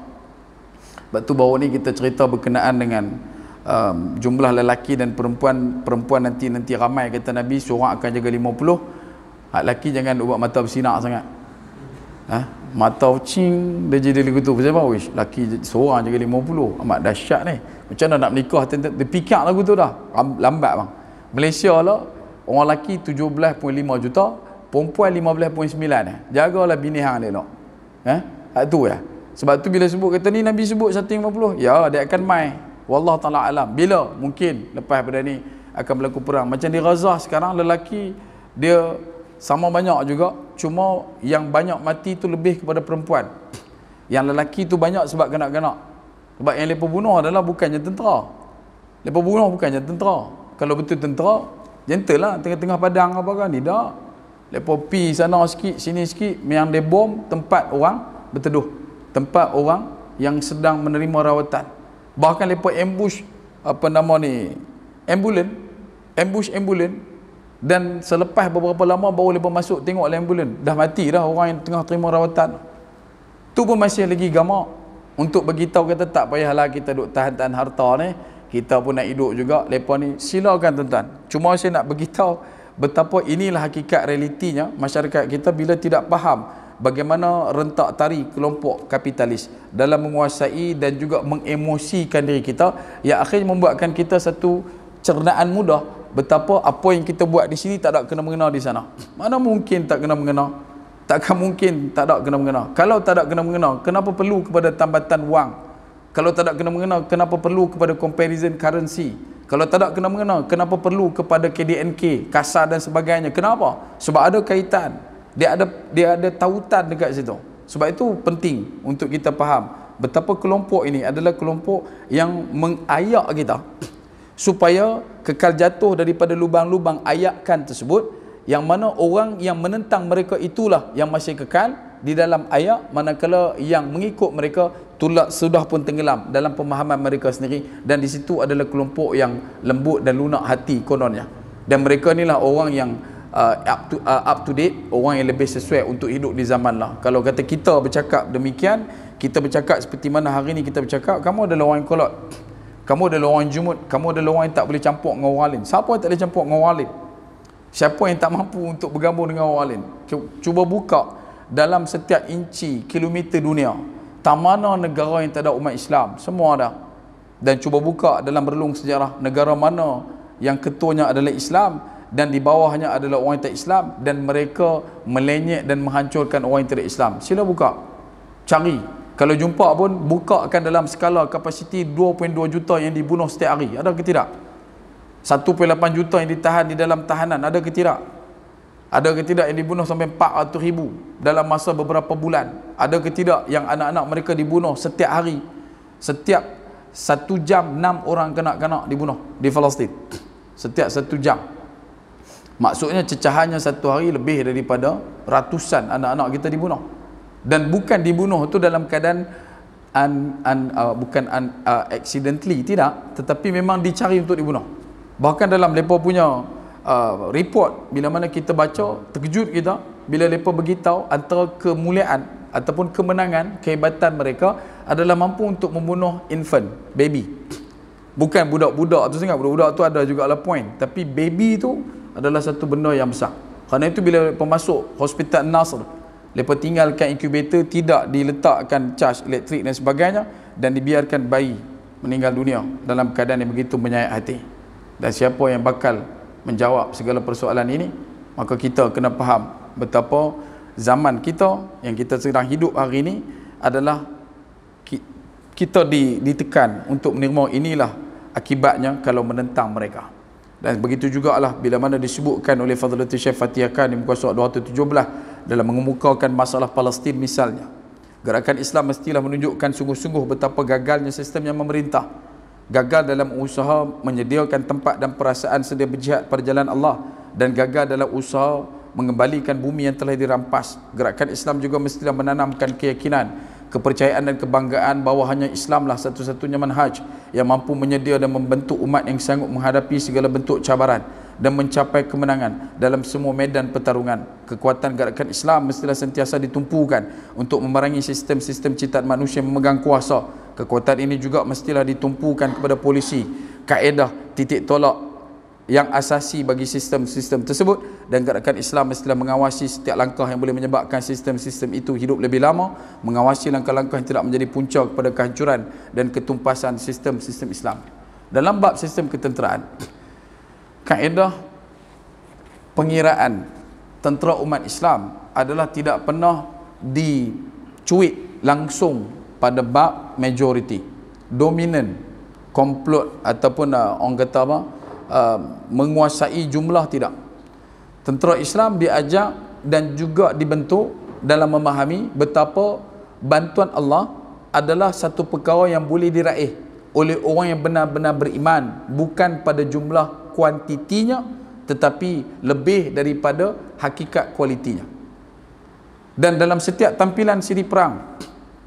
Speaker 1: Sebab tu baru ni kita cerita berkenaan dengan jumlah lelaki dan perempuan nanti ramai, kata Nabi seorang akan jaga 50. Hak lelaki jangan buat mata bersinar sangat. Mata cing dia jadi lagu tu. Pasal apa? Wish, lelaki seorang jaga 50, amat dahsyat ni. Macam mana nak menikah? Dia pikir lagu tu dah lambat bang. Malaysia lah orang lelaki 17.5 juta, perempuan 15.9. Jagalah bini hang dia nak. Hak tu ya. Sebab tu bila sebut kata ni Nabi sebut 150, ya dia akan mai. Wallahu taala alam. Bila mungkin lepas pada ni akan berlaku perang. Macam di Gaza sekarang lelaki dia sama banyak juga, cuma yang banyak mati tu lebih kepada perempuan. Yang lelaki tu banyak sebab kanak-kanak. Sebab yang mereka bunuh adalah bukannya tentera. Mereka bunuh bukannya tentera. Kalau betul tentera, gentle lah tengah-tengah padang apa kan. Tidak. Mereka pi sana sikit, sini sikit, yang dia bom tempat orang berteduh, tempat orang yang sedang menerima rawatan. Bahkan mereka ambush ambulan. Dan selepas beberapa lama baru mereka masuk tengok ambulan, dah mati dah orang yang tengah terima rawatan. Tu pun masih lagi gamak untuk beritahu kata tak payahlah kita duk tahan-tahan harta ni, kita pun nak hidup juga. Mereka ni silakan tuan-tuan. Cuma saya nak beritahu betapa inilah hakikat realitinya masyarakat kita bila tidak faham bagaimana rentak tari kelompok kapitalis dalam menguasai dan juga mengemosikan diri kita, yang akhirnya membuatkan kita satu cernaan mudah betapa apa yang kita buat di sini tak ada kena mengena di sana. Mana mungkin tak kena mengena? Takkan mungkin tak ada kena mengena. Kalau tak ada kena mengena, kenapa perlu kepada tambatan wang? Kalau tak ada kena mengena, kenapa perlu kepada comparison currency? Kalau tak ada kena mengena, kenapa perlu kepada KDNK, kasar dan sebagainya? Kenapa? Sebab ada kaitan. Dia ada tautan dekat situ. Sebab itu penting untuk kita faham betapa kelompok ini adalah kelompok yang mengayak kita supaya kekal jatuh daripada lubang-lubang ayakan tersebut, yang mana orang yang menentang mereka itulah yang masih kekal di dalam ayat, manakala yang mengikut mereka sudah pun tenggelam dalam pemahaman mereka sendiri, dan di situ adalah kelompok yang lembut dan lunak hati kononnya, dan mereka inilah orang yang up to date, orang yang lebih sesuai untuk hidup di zaman lah. Kalau kata kita bercakap demikian, kita bercakap seperti mana hari ni kita bercakap, kamu adalah orang yang kolot, kamu adalah orang jumud, kamu adalah orang yang tak boleh campur dengan orang lain. Siapa yang tak boleh campur dengan orang lain? Siapa yang tak mampu untuk bergabung dengan orang lain? Cuba buka dalam setiap inci kilometer dunia, tak mana negara yang tak ada umat Islam, semua ada. Dan cuba buka dalam relung sejarah, negara mana yang ketuanya adalah Islam dan di bawahnya adalah orang yang tak Islam, dan mereka melenyek dan menghancurkan orang yang tidak Islam. Sila buka, cari. Kalau jumpa pun, bukakan dalam skala kapasiti 2.2 juta yang dibunuh setiap hari, ada ke tidak? 1.8 juta yang ditahan di dalam tahanan, ada ke tidak? Ada ke tidak yang dibunuh sampai 400,000 dalam masa beberapa bulan? Ada ke tidak yang anak-anak mereka dibunuh setiap hari? Setiap 1 jam 6 orang kanak-kanak dibunuh di Palestin. Setiap 1 jam. Maksudnya cecahannya satu hari lebih daripada ratusan anak-anak kita dibunuh. Dan bukan dibunuh itu dalam keadaan bukan accidentally, tidak, tetapi memang dicari untuk dibunuh. Bahkan dalam mereka punya report, bila mana kita baca, terkejut kita bila mereka beritahu antara kemuliaan ataupun kemenangan, kehebatan mereka adalah mampu untuk membunuh infant, baby. Bukan budak-budak tu sangat, budak-budak tu ada juga lah point, tapi baby tu adalah satu benda yang besar. Kerana itu bila mereka masuk hospital Nasr, mereka tinggalkan incubator, tidak diletakkan charge elektrik dan sebagainya, dan dibiarkan bayi meninggal dunia dalam keadaan yang begitu menyayat hati. Dan siapa yang bakal menjawab segala persoalan ini? Maka kita kena faham betapa zaman kita yang kita sedang hidup hari ini adalah kita ditekan untuk menerima inilah akibatnya kalau menentang mereka. Dan begitu jugalah bila mana disebutkan oleh Fadlatul Syekh Fatih Khan di muka surat 217 dalam mengemukakan masalah Palestin misalnya. Gerakan Islam mestilah menunjukkan sungguh-sungguh betapa gagalnya sistem yang memerintah, gagal dalam usaha menyediakan tempat dan perasaan sedia berjihad pada jalan Allah, dan gagal dalam usaha mengembalikan bumi yang telah dirampas. Gerakan Islam juga mestilah menanamkan keyakinan, kepercayaan dan kebanggaan bahawa hanya Islamlah satu-satunya manhaj yang mampu menyedia dan membentuk umat yang sanggup menghadapi segala bentuk cabaran dan mencapai kemenangan dalam semua medan pertarungan. Kekuatan gerakan Islam mestilah sentiasa ditumpukan untuk memerangi sistem-sistem ciptaan manusia yang memegang kuasa. Kekuatan ini juga mestilah ditumpukan kepada polisi, kaedah, titik tolak yang asasi bagi sistem-sistem tersebut, dan gerakan Islam mestilah mengawasi setiap langkah yang boleh menyebabkan sistem-sistem itu hidup lebih lama, mengawasi langkah-langkah yang tidak menjadi punca kepada kehancuran dan ketumpasan sistem-sistem Islam. Dalam bab sistem ketenteraan, kaedah pengiraan tentera umat Islam adalah tidak pernah dicuit langsung pada bab majority, dominant, komplot ataupun orang kata apa, menguasai jumlah, tidak. Tentera Islam diajak dan juga dibentuk dalam memahami betapa bantuan Allah adalah satu perkara yang boleh diraih oleh orang yang benar-benar beriman, bukan pada jumlah kuantitinya tetapi lebih daripada hakikat kualitinya. Dan dalam setiap tampilan siri perang,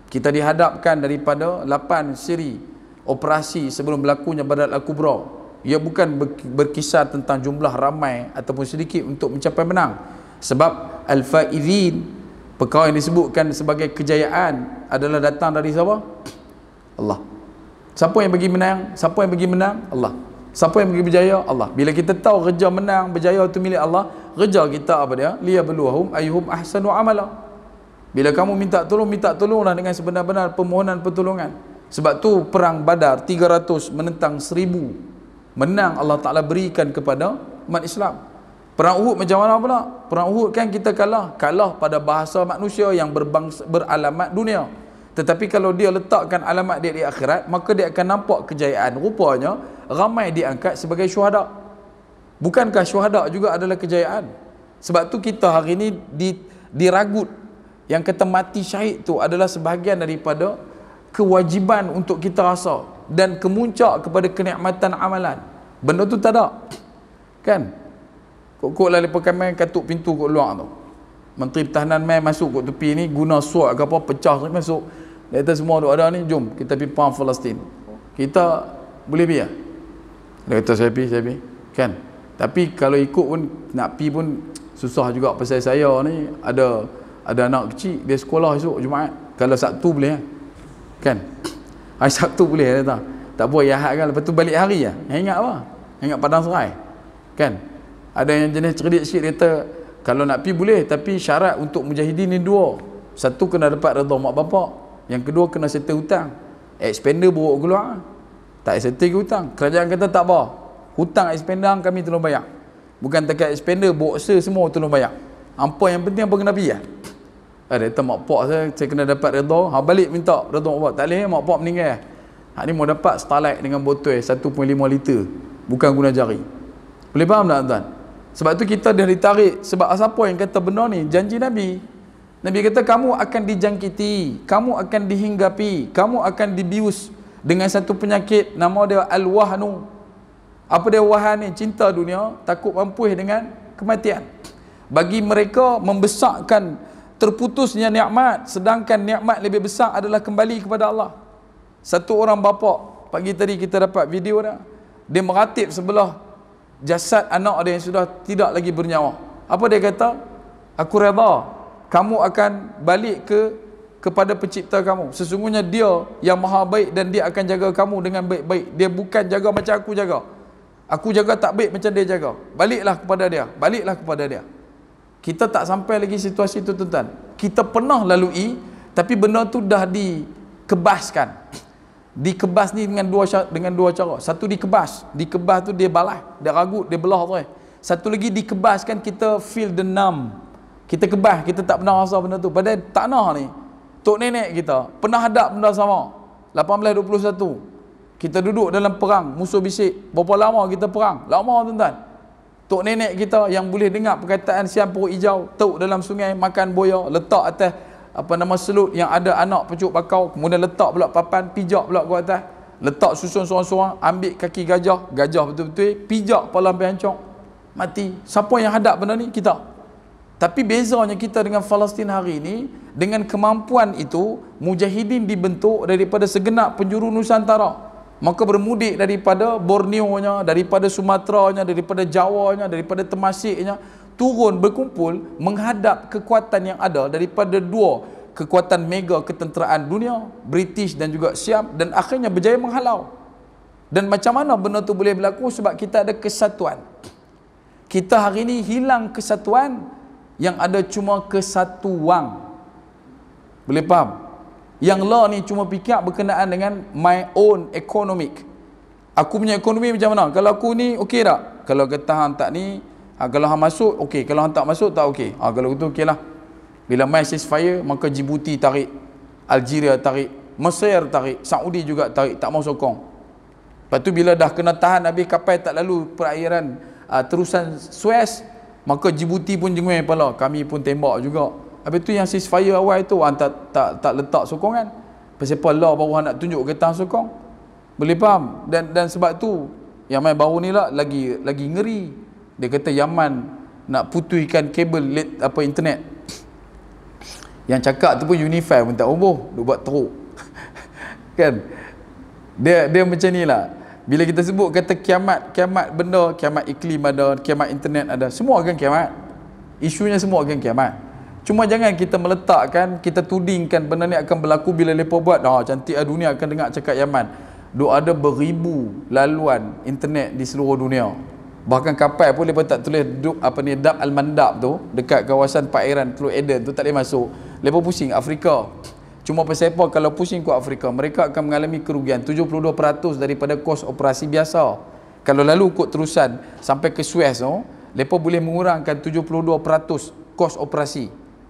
Speaker 1: kita dihadapkan daripada 8 siri operasi sebelum berlakunya Badar Al-Kubra. Ia bukan berkisar tentang jumlah ramai ataupun sedikit untuk mencapai menang. Sebab Al-Faizin, perkara yang disebutkan sebagai kejayaan, adalah datang dari siapa? Allah. Siapa yang bagi menang? Siapa yang bagi menang? Allah. Siapa yang bagi berjaya? Allah. Bila kita tahu kerja menang, berjaya itu milik Allah, kerja kita apa dia? Liyabluwahum ayyuhum ahsanu amala. Bila kamu minta tolonglah dengan sebenar-benar permohonan pertolongan. Sebab tu perang Badar 300 menentang 1000. Menang Allah Ta'ala berikan kepada umat Islam. Perang Uhud macam mana pula? Perang Uhud kan kita kalah pada bahasa manusia yang beralamat dunia. Tetapi kalau dia letakkan alamat dia di akhirat, maka dia akan nampak kejayaan. Rupanya ramai diangkat sebagai syuhada. Bukankah syuhada juga adalah kejayaan? Sebab tu kita hari ini diragut. Yang kata mati syahid tu adalah sebahagian daripada kewajiban untuk kita rasa dan kemuncak kepada kenikmatan amalan. Benda tu tak ada, kan? Kok lah lepas main katuk pintu kat luar tu. Menteri Pertahanan main masuk kat tepi ni, guna sword ke apa, pecah masuk. Dia kata semua duk ada ni, jom kita pergi perang Palestin. Kita boleh pergi lah. Dia kata saya pergi. Kan? Tapi kalau ikut pun, nak pergi pun susah juga pasal saya ni ada anak kecil, dia sekolah esok Jumaat. Kalau Sabtu boleh kan? Hari Sabtu boleh dia kata. Tak apa, Ahad kan, lepas tu balik hari lah. Ingat apa? Ingat Padang Serai. Kan? Ada yang jenis cerdik sikit, dia kata kalau nak pergi boleh, tapi syarat untuk mujahidin ni dua. Satu, kena dapat redha mak bapak. Yang kedua, kena settle hutang. Expander bawa keluar. Tak settle ke hutang. Kerajaan kata tak apa. Hutang expander kami tolong bayar. Bukan takat expander, boxer semua tolong bayar. Apa yang penting apa kena pergi lah. Dia kata mak pak saya kena dapat redha. Balik minta redha mak pak. Tak boleh, mak pak meninggal. Hak ni mau dapat Starlight dengan botol 1.5 liter. Bukan guna jari. Boleh faham tak tuan? Sebab tu kita dah ditarik. Sebab siapa yang kata benar ni? Janji Nabi. Nabi kata kamu akan dijangkiti, kamu akan dihinggapi, kamu akan dibius dengan satu penyakit nama dia al-wahnu. Apa dia wahan ni? Cinta dunia, takut mampuih dengan kematian. Bagi mereka membesarkan terputusnya nikmat, sedangkan nikmat lebih besar adalah kembali kepada Allah. Satu orang bapa, pagi tadi kita dapat video dah, dia meratip sebelah jasad anak dia yang sudah tidak lagi bernyawa. Apa dia kata? Aku redha kamu akan balik kepada pencipta kamu. Sesungguhnya dia yang maha baik dan dia akan jaga kamu dengan baik-baik. Dia bukan jaga macam aku jaga. Aku jaga tak baik macam dia jaga. Baliklah kepada dia. Baliklah kepada dia. Kita tak sampai lagi situasi itu tuan-tuan. Kita pernah lalui, tapi benda tu dah dikebaskan. Dikebas ni dengan dua cara. Satu dikebas. Dikebas tu dia balas, dia ragut, dia belah tu. Satu lagi dikebaskan, kita feel the numb. Kita kebas, kita tak pernah rasa benda tu. Padahal tak nak ni. Tok nenek kita pernah hadap benda sama. 1821. Kita duduk dalam perang, musuh bisik. Berapa lama kita perang? Lama tuan-tuan. Tok nenek kita yang boleh dengar perkataan siam perut hijau, tauk dalam sungai, makan boya, letak atas selut yang ada anak pecuk bakau, kemudian letak pula papan, pijak pula ke atas, letak susun seorang-seorang, ambil kaki gajah betul-betul, pijak kepala sampai hancur, mati. Siapa yang hadap benda ni? Kita. Tapi bezanya kita dengan Palestin hari ini, dengan kemampuan itu, mujahidin dibentuk daripada segenap penjuru Nusantara. Maka bermudik daripada Borneo-nya, daripada Sumatera-nya, daripada Jawa-nya, daripada Temasiknya, turun berkumpul menghadap kekuatan yang ada daripada dua kekuatan mega ketenteraan dunia, British dan juga Siam, dan akhirnya berjaya menghalau. Dan macam mana benda tu boleh berlaku? Sebab kita ada kesatuan. Kita hari ini hilang kesatuan, yang ada cuma kesatuan. Boleh faham? Yang law ni cuma fikir berkenaan dengan my own economic. Aku punya ekonomi macam mana? Kalau aku ni okey tak? Kalau kata hang tak ni, kalau hang masuk okey, kalau hang tak masuk tak okey. Kalau itu okeylah. Bila main ceasefire, maka Djibouti tarik, Algeria tarik, Mesir tarik, Saudi juga tarik, tak mau sokong. Lepas tu bila dah kena tahan habis kapal tak lalu perairan terusan Suez, maka Djibouti pun jengui kepala, kami pun tembak juga. Habis tu yang ceasefire awal tu tak letak sokongan. Pasal apa law baru nak tunjuk kata sokong. Boleh faham? Dan sebab tu yang main baru ni lah lagi ngeri. Dia kata Yaman nak putuskan kabel internet. Yang cakap tu pun Unify pun tak roboh, dia buat teruk. Kan? Dia macam ni lah. Bila kita sebut kata kiamat benda, kiamat iklim ada, kiamat internet ada, semua akan kiamat. Isunya semua akan kiamat. Cuma jangan kita meletakkan, kita tudingkan benda ni akan berlaku bila mereka buat, cantik dunia akan dengar cakap Yaman. Ada beribu laluan internet di seluruh dunia. Bahkan kapal pun mereka tak tulis Dab Al-Mandab tu, dekat kawasan perairan Teluk Eden tu tak boleh masuk. Mereka pusing Afrika. Cuma pasal apa? Kalau pusing ke Afrika, mereka akan mengalami kerugian 72% daripada kos operasi biasa. Kalau lalu ikut terusan sampai ke Suez tu, mereka boleh mengurangkan 72% kos operasi.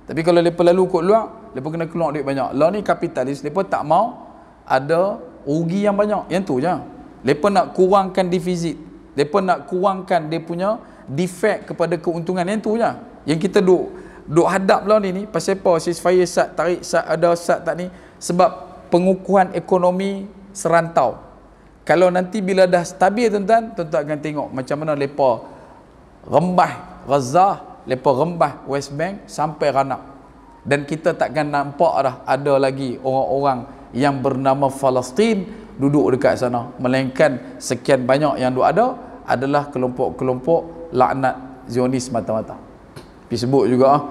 Speaker 1: Tapi kalau mereka lalu ikut luar, mereka kena keluar duit banyak. Lah ni kapitalis, mereka tak mau ada rugi yang banyak. Yang tu je. Mereka nak kurangkan defisit. Mereka nak kurangkan dia punya defect kepada keuntungan. Yang tu je. Yang kita duk hadap lah ni pasal apa? Ceasefire sat tarik, sat ada, sat tak ni. Sebab pengukuhan ekonomi serantau. Kalau nanti bila dah stabil tuan-tuan akan tengok macam mana mereka Gaza, mereka rembah West Bank sampai Ranab. Dan kita takkan nampak dah ada lagi orang-orang yang bernama Palestin duduk dekat sana, melainkan sekian banyak yang duk ada adalah kelompok-kelompok laknat Zionis mata-mata. Pergi sebut juga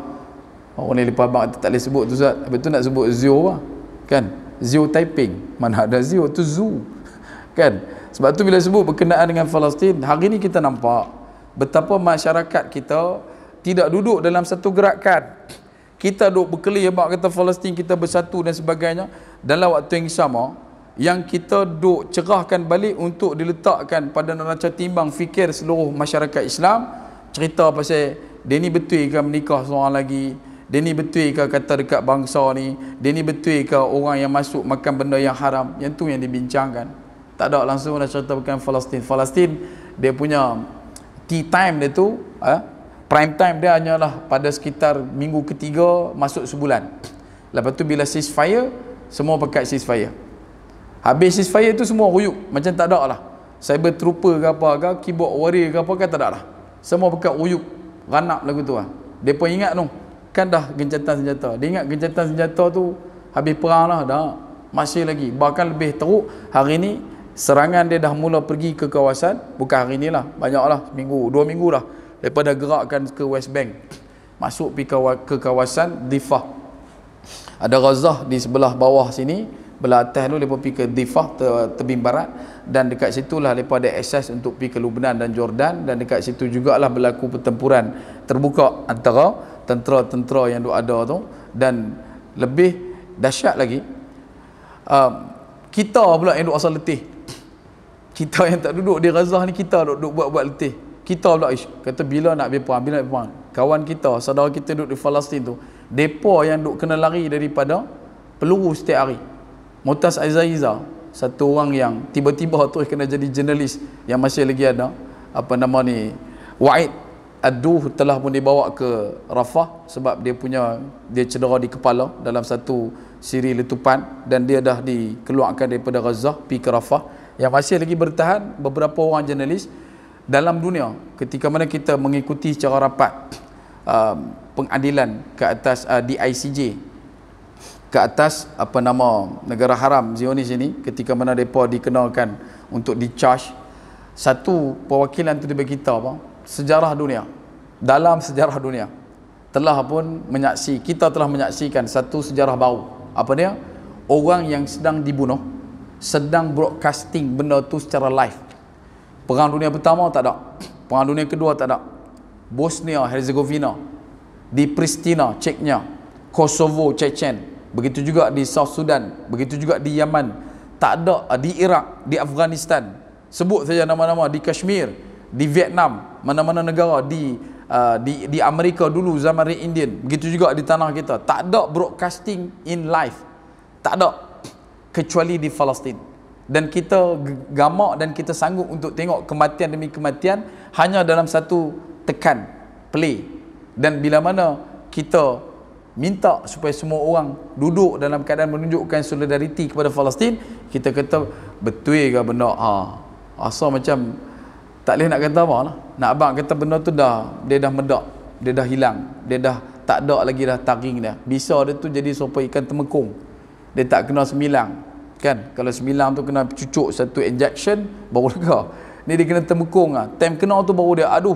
Speaker 1: orang ni lepas abang tak boleh sebut tu Ustaz. Habis tu nak sebut Zio lah. Kan? Zio Taiping. Mana ada Zio tu zoo. Kan? Sebab tu bila sebut berkenaan dengan Palestin, hari ni kita nampak betapa masyarakat kita tidak duduk dalam satu gerakan. Kita duduk berkelir abang kata Palestin kita bersatu dan sebagainya. Dalam waktu yang sama, yang kita duk cerahkan balik untuk diletakkan pada neraca timbang fikir seluruh masyarakat Islam, cerita pasal dia ni betul ke menikah seorang lagi, dia ni betul ke kata dekat bangsa ni, dia ni betul ke orang yang masuk makan benda yang haram, yang tu yang dibincangkan. Tak ada langsung dah cerita bukan Palestin. Palestin dia punya tea time dia tu, prime time dia hanyalah pada sekitar minggu ketiga masuk sebulan. Lepas tu bila ceasefire, semua pakai ceasefire. Habis ceasefire tu semua ruyuk, macam tak ada lah cyber trooper ke apa ke, keyboard warrior ke apa ke, tak ada lah. Semua pakai ruyuk, ranap lagu tu lah. Mereka ingat tu, kan dah gencatan senjata. Dia ingat gencatan senjata tu habis perang lah, dah. Masih lagi, bahkan lebih teruk. Hari ni serangan dia dah mula pergi ke kawasan, bukan hari ni lah, banyak lah, minggu, 2 minggu lah daripada gerakkan ke West Bank, masuk pergi ke kawasan Difah. Ada Gaza di sebelah bawah sini, belah atas tu mereka pergi ke Difah, tebing barat, dan dekat situlah mereka ada akses untuk pergi ke Lebanon dan Jordan, dan dekat situ jugalah berlaku pertempuran terbuka antara tentera-tentera yang ada tu. Dan lebih dahsyat lagi, kita pula yang duk asal letih. Kita yang tak duduk di Gaza ni, kita duk buat-buat letih. Kita pula kata bila nak berperang, bila nak berperang. Kawan kita, saudara kita duduk di Palestin tu, depa yang duk kena lari daripada peluru setiap hari. Mutas Aizaiza, satu orang yang tiba-tiba terus kena jadi jurnalis yang masih lagi ada, apa nama ni, Wa'id Ad-Duh, telah pun dibawa ke Rafah sebab dia cedera di kepala dalam satu siri letupan, dan dia dah dikeluarkan daripada Gaza pergi ke Rafah. Yang masih lagi bertahan beberapa orang jurnalis dalam dunia ketika mana kita mengikuti secara rapat pengadilan ke atas DICJ ke atas apa nama negara haram Zionis ini, ketika mana mereka dikenalkan untuk di-charge. Satu perwakilan tu dia berkata apa, sejarah dunia, dalam sejarah dunia kita telah menyaksikan satu sejarah baru. Apa dia? Orang yang sedang dibunuh sedang broadcasting benda tu secara live. Perang dunia pertama tak ada, perang dunia kedua tak ada, Bosnia Herzegovina, di Pristina Chechnya, Kosovo Chechen, begitu juga di South Sudan, begitu juga di Yaman, tak ada, di Iraq, di Afghanistan, sebut saja nama-nama, di Kashmir, di Vietnam, mana-mana negara, di Amerika dulu zaman Indian, begitu juga di tanah kita. Tak ada broadcasting in live, tak ada, kecuali di Palestin. Dan kita gamak dan kita sanggup untuk tengok kematian demi kematian hanya dalam satu tekan play. Dan bila mana kita minta supaya semua orang duduk dalam keadaan menunjukkan solidariti kepada Palestin, kita kata betul ke benda asal macam tak boleh nak kata apa lah. Nak abang kata benda tu dia dah medak, dia dah hilang, dia dah tak ada lagi dah taring dia. Bisa dia tu jadi serupa ikan temekung, dia tak kena semilang. Kan, kalau semilang tu kena cucuk satu injection baru lega. Ni dia kena temekung lah. Time kena tu baru dia aduh.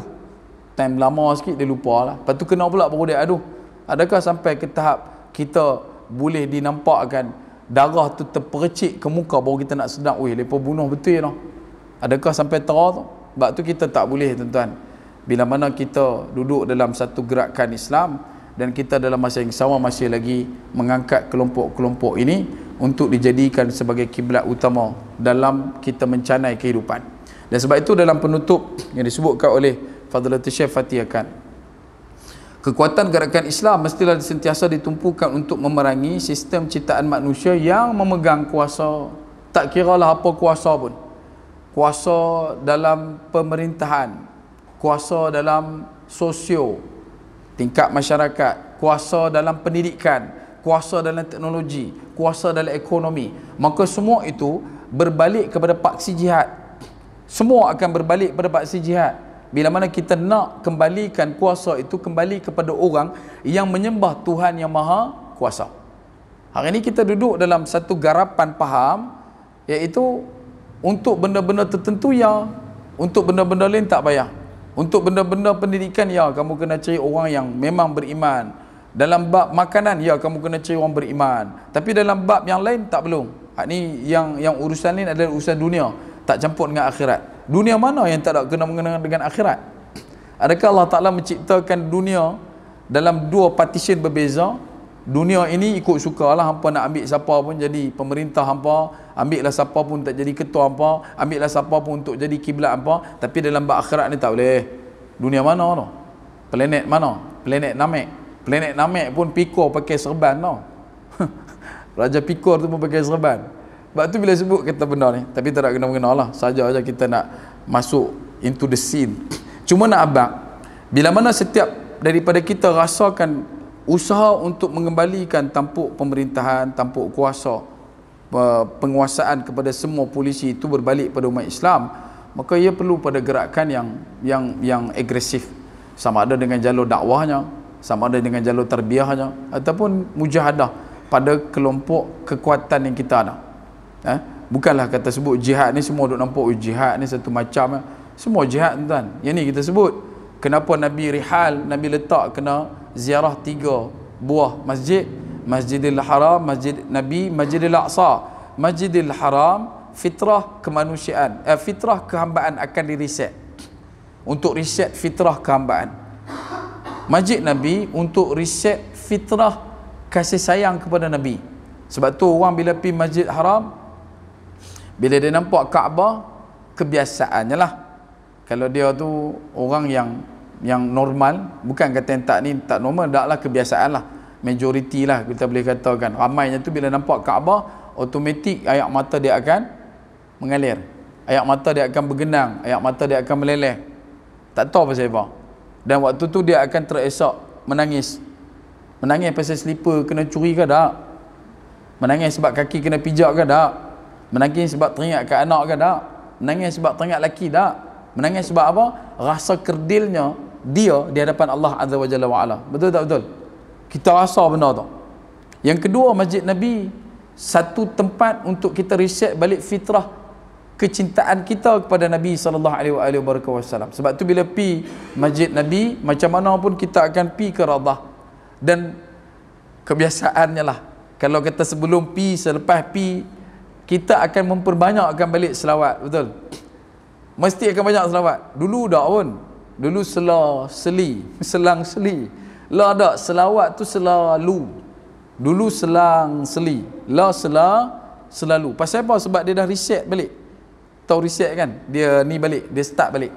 Speaker 1: Time lama sikit dia lupa lah. Lepas tu kena pula baru dia aduh. Adakah sampai ke tahap kita boleh dinampakkan darah tu terpercik ke muka baru kita nak sedar, weh mereka bunuh betul lah. Adakah sampai terah tu? Sebab tu kita tak boleh tuan-tuan, bila mana kita duduk dalam satu gerakan Islam dan kita dalam masa yang sama masih lagi mengangkat kelompok-kelompok ini untuk dijadikan sebagai kiblat utama dalam kita mencanai kehidupan. Dan sebab itu dalam penutup yang disebutkan oleh Fadilatul Syekh Fatih Akan, kekuatan gerakan Islam mestilah sentiasa ditumpukan untuk memerangi sistem ciptaan manusia yang memegang kuasa, tak kiralah apa kuasa pun. Kuasa dalam pemerintahan, kuasa dalam sosio, tingkat masyarakat, kuasa dalam pendidikan, kuasa dalam teknologi, kuasa dalam ekonomi. Maka semua itu berbalik kepada paksi jihad. Semua akan berbalik pada paksi jihad. bila mana kita nak kembalikan kuasa itu kembali kepada orang yang menyembah Tuhan yang Maha Kuasa. Hari ini kita duduk dalam satu garapan faham, iaitu untuk benda-benda tertentu ya, untuk benda-benda lain tak payah. Untuk benda-benda pendidikan ya, kamu kena cari orang yang memang beriman. Dalam bab makanan ya, kamu kena cari orang beriman. Tapi dalam bab yang lain tak perlu. Ni yang urusan lain adalah urusan dunia, tak campur dengan akhirat. Dunia mana yang tak ada kena-mengena dengan akhirat? Adakah Allah Ta'ala menciptakan dunia dalam dua partition berbeza? Dunia ini ikut sukalah, hampa nak ambil siapa pun jadi pemerintah hampa, ambillah siapa pun tak jadi ketua hampa, ambillah siapa pun untuk jadi kiblat hampa. Tapi dalam bab akhirat ni tak boleh. Dunia mana tu? Planet mana? Planet Namek. Planet Namek pun pikor pakai serban tau. Raja pikor tu pun pakai serban. Sebab tu bila sebut kata benda ni, tapi tak nak kena-mengena lah, saja aja kita nak masuk into the scene. Cuma nak abang, bila mana setiap daripada kita rasakan usaha untuk mengembalikan tampuk pemerintahan, tampuk kuasa, penguasaan kepada semua polisi itu berbalik pada umat Islam, maka ia perlu pada gerakan yang agresif, sama ada dengan jalur dakwahnya, sama ada dengan jalur tarbiyahnya, ataupun mujahadah pada kelompok kekuatan yang kita ada. Bukanlah kata sebut jihad ni semua duk nampak jihad ni satu macam, semua jihad tuan. Yang ni kita sebut kenapa Nabi rihal, Nabi letak kena ziarah 3 buah masjid, Masjidil Haram, Masjid Nabi, Masjidil Aqsa. Masjidil Haram fitrah kemanusiaan, fitrah kehambaan akan direset, untuk reset fitrah kehambaan. Masjid Nabi untuk reset fitrah kasih sayang kepada Nabi. Sebab tu orang bila pergi Masjid Haram, bila dia nampak Kaabah, kebiasaannya lah, kalau dia tu orang yang normal, bukan kata yang tak normal, tak lah, kebiasaan lah, majoriti lah kita boleh katakan, ramainya tu bila nampak Kaabah, automatik air mata dia akan mengalir, air mata dia akan bergenang, air mata dia akan meleleh, tak tahu pasal apa. Dan waktu tu dia akan teresak menangis pasal slipper kena curi ke tak, menangis sebab kaki kena pijak ke tak, menangis sebab teringat kat anak ke tak, menangis sebab teringat laki tak, menangis sebab apa? Rasa kerdilnya dia di hadapan Allah Azza wa Jalla wa Ala. Betul tak betul? Kita rasa benda tu. Yang kedua, Masjid Nabi satu tempat untuk kita reset balik fitrah kecintaan kita kepada Nabi sallallahu alaihi wasallam. Sebab tu bila pi Masjid Nabi, macam mana pun kita akan pi ke Radah. Dan kebiasaannya lah, kalau kata sebelum pi, selepas pi, kita akan memperbanyakkan balik selawat. Betul? Mesti akan banyak selawat. Dulu tak pun, dulu selang seli, la tak, selawat tu selalu. Dulu selang seli, la selalu. Pasal apa? Sebab dia dah reset balik. Tahu reset kan? Dia ni balik, dia start balik.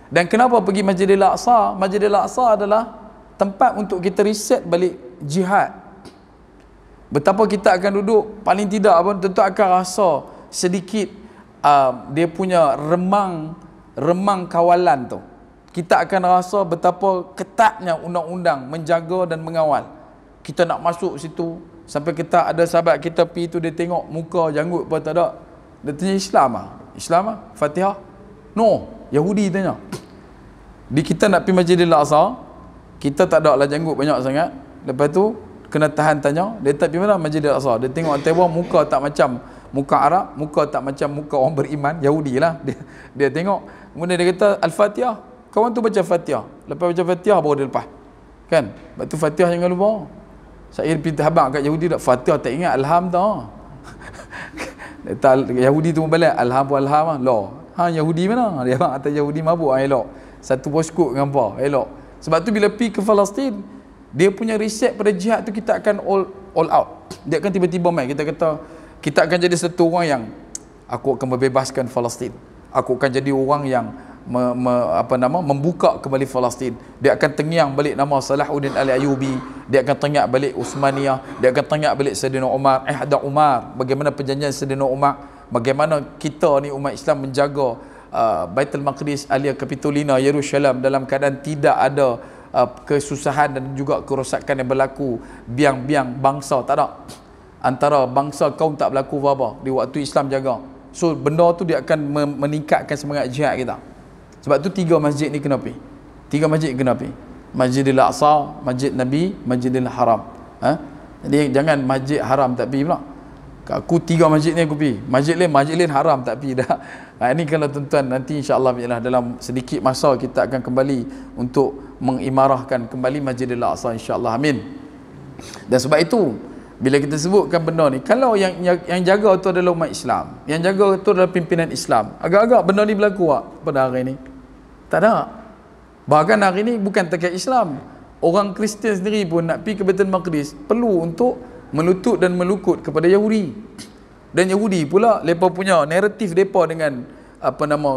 Speaker 1: Dan kenapa pergi Masjidil Aqsa? Masjidil Aqsa adalah tempat untuk kita reset balik jihad. Betapa kita akan duduk, paling tidak pun tentu akan rasa sedikit dia punya remang kawalan tu. Kita akan rasa betapa ketatnya undang-undang menjaga dan mengawal. Kita nak masuk situ, sampai kita ada sahabat kita pergi tu, dia tengok muka janggut apa tak ada, dia tanya Islam ah? Islam ah? Fatihah? No, Yahudi tanya. Di kita nak pergi Masjidil Aqsa, kita tak ada lah janggut banyak sangat. Lepas tu kena tahan tanya, dia tak pergi mana? Masjidil Aqsa. Dia tengok tebal, muka tak macam muka Arab, muka tak macam muka orang beriman, Yahudi lah. Dia tengok, kemudian dia kata Al-Fatihah. Kawan tu baca Fatihah. Lepas baca Fatihah baru dia lepas. Kan? Lepas tu Fatihah jangan lupa. Saya pergi habang kat Yahudi tak, Fatihah tak ingat Alham tau. Yahudi tu balik Alham pun Alham lah. Yahudi mana? Dia abang atas Yahudi mabuk elok. Satu poskut dengan apa? Elok. Sebab tu bila pergi ke Palestin, dia punya reset pada jihad tu kita akan all out. Dia akan tiba-tiba main. Kita kata kita akan jadi satu orang yang aku akan membebaskan Palestin. Aku akan jadi orang yang membuka kembali Palestin. Dia akan tengiang balik nama Salahuddin Al-Ayyubi. Dia akan teringat balik Uthmaniyah. Dia akan teringat balik Sayyidina Umar, Umar. Bagaimana perjanjian Sayyidina Umar. Bagaimana kita ni umat Islam menjaga Baitul Maqdis, Alia Kapitolina, Yerusalem dalam keadaan tidak ada kesusahan dan juga kerosakan yang berlaku. Biang-biang bangsa tak ada. Antara bangsa kaum tak berlaku apa-apa di waktu Islam jaga. So benda tu dia akan meningkatkan semangat jihad kita. Sebab tu 3 masjid ni kena pergi. 3 masjid kena pergi. Masjidil Aqsa, Masjid Nabi, Masjidil Haram. Jadi jangan Masjid Haram tak pergi pula. Aku 3 masjid ni aku pergi. Masjid lain haram tak pergi dah. Ini kalau tuan-tuan nanti insya-Allah dalam sedikit masa kita akan kembali untuk mengimarahkan kembali Masjidil Aqsa insya-Allah. Amin. Dan sebab itu bila kita sebutkan benda ni, kalau yang jaga tu adalah umat Islam, yang jaga tu adalah pimpinan Islam, agak-agak benda ni berlaku tak pada hari ni? Tak ada. Bahkan hari ni bukan terkait Islam, orang Kristian sendiri pun nak pergi ke Baitul Maqdis perlu untuk melutut dan melukut kepada Yahudi. Dan Yahudi pula mereka punya naratif mereka dengan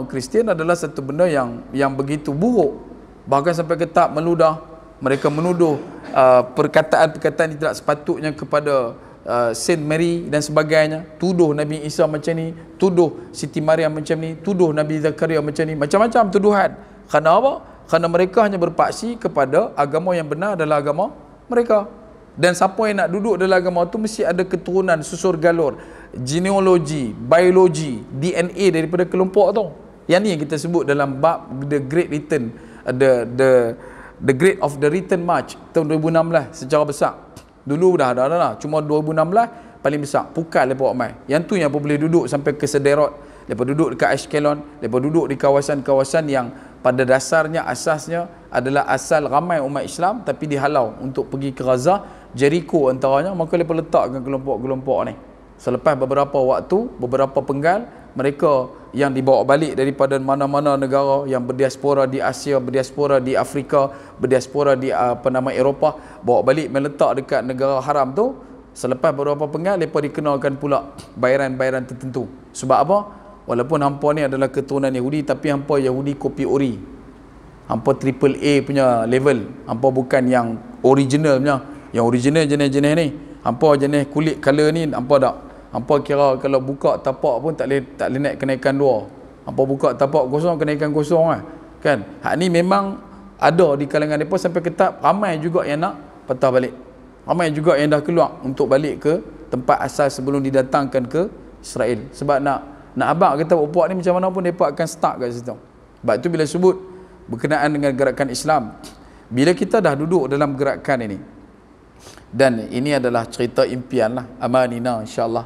Speaker 1: Kristian adalah satu benda yang begitu buruk. Bahkan sampai ke tahap meludah, mereka menuduh perkataan-perkataan yang tidak sepatutnya kepada Saint Mary dan sebagainya, tuduh Nabi Isa macam ni, tuduh Siti Maryam macam ni, tuduh Nabi Zakaria macam ni, macam-macam tuduhan. Kerana apa? Kerana mereka hanya berpaksi kepada agama yang benar adalah agama mereka. Dan siapa yang nak duduk dalam agama tu mesti ada keturunan susur galur, genealogi, biologi, DNA daripada kelompok tu. Yang ni yang kita sebut dalam bab The Great Return, the Great of the Return March tahun 2016 secara besar. Dulu dah ada, cuma 2016 paling besar. Pukal lepas buat mai. Yang tu yang boleh duduk sampai ke Sderot, lepas duduk dekat Ashkelon, lepas duduk di kawasan-kawasan yang pada dasarnya asasnya adalah asal ramai umat Islam tapi dihalau untuk pergi ke Gaza, Jericho antaranya, maka mereka letakkan kelompok-kelompok ni. Selepas beberapa waktu, beberapa penggal, mereka yang dibawa balik daripada mana-mana negara yang berdiaspora di Asia, berdiaspora di Afrika, berdiaspora di Eropah, bawa balik meletak dekat negara haram tu. Selepas beberapa penggal, mereka dikenakan pula bayaran-bayaran tertentu. Sebab apa? Walaupun hampa ni adalah keturunan Yahudi, tapi hampa Yahudi kopi ori. Hampa triple A punya level. Hampa bukan yang original punya. Yang original jenis-jenis ni, hampa jenis kulit color ni hampa tak. Hampa kira kalau buka tapak pun tak boleh naik kenaikan 2. Hampa buka tapak kosong, kenaikan kosong lah. Kan? Hak ni memang ada di kalangan mereka sampai ke tahap ramai juga yang nak patah balik. Ramai juga yang dah keluar untuk balik ke tempat asal sebelum didatangkan ke Israel. Sebab nak abang kata puak ni macam mana pun mereka akan start kat situ. Sebab tu bila sebut berkenaan dengan gerakan Islam, bila kita dah duduk dalam gerakan ini, dan ini adalah cerita impian lah, amanina insyaAllah,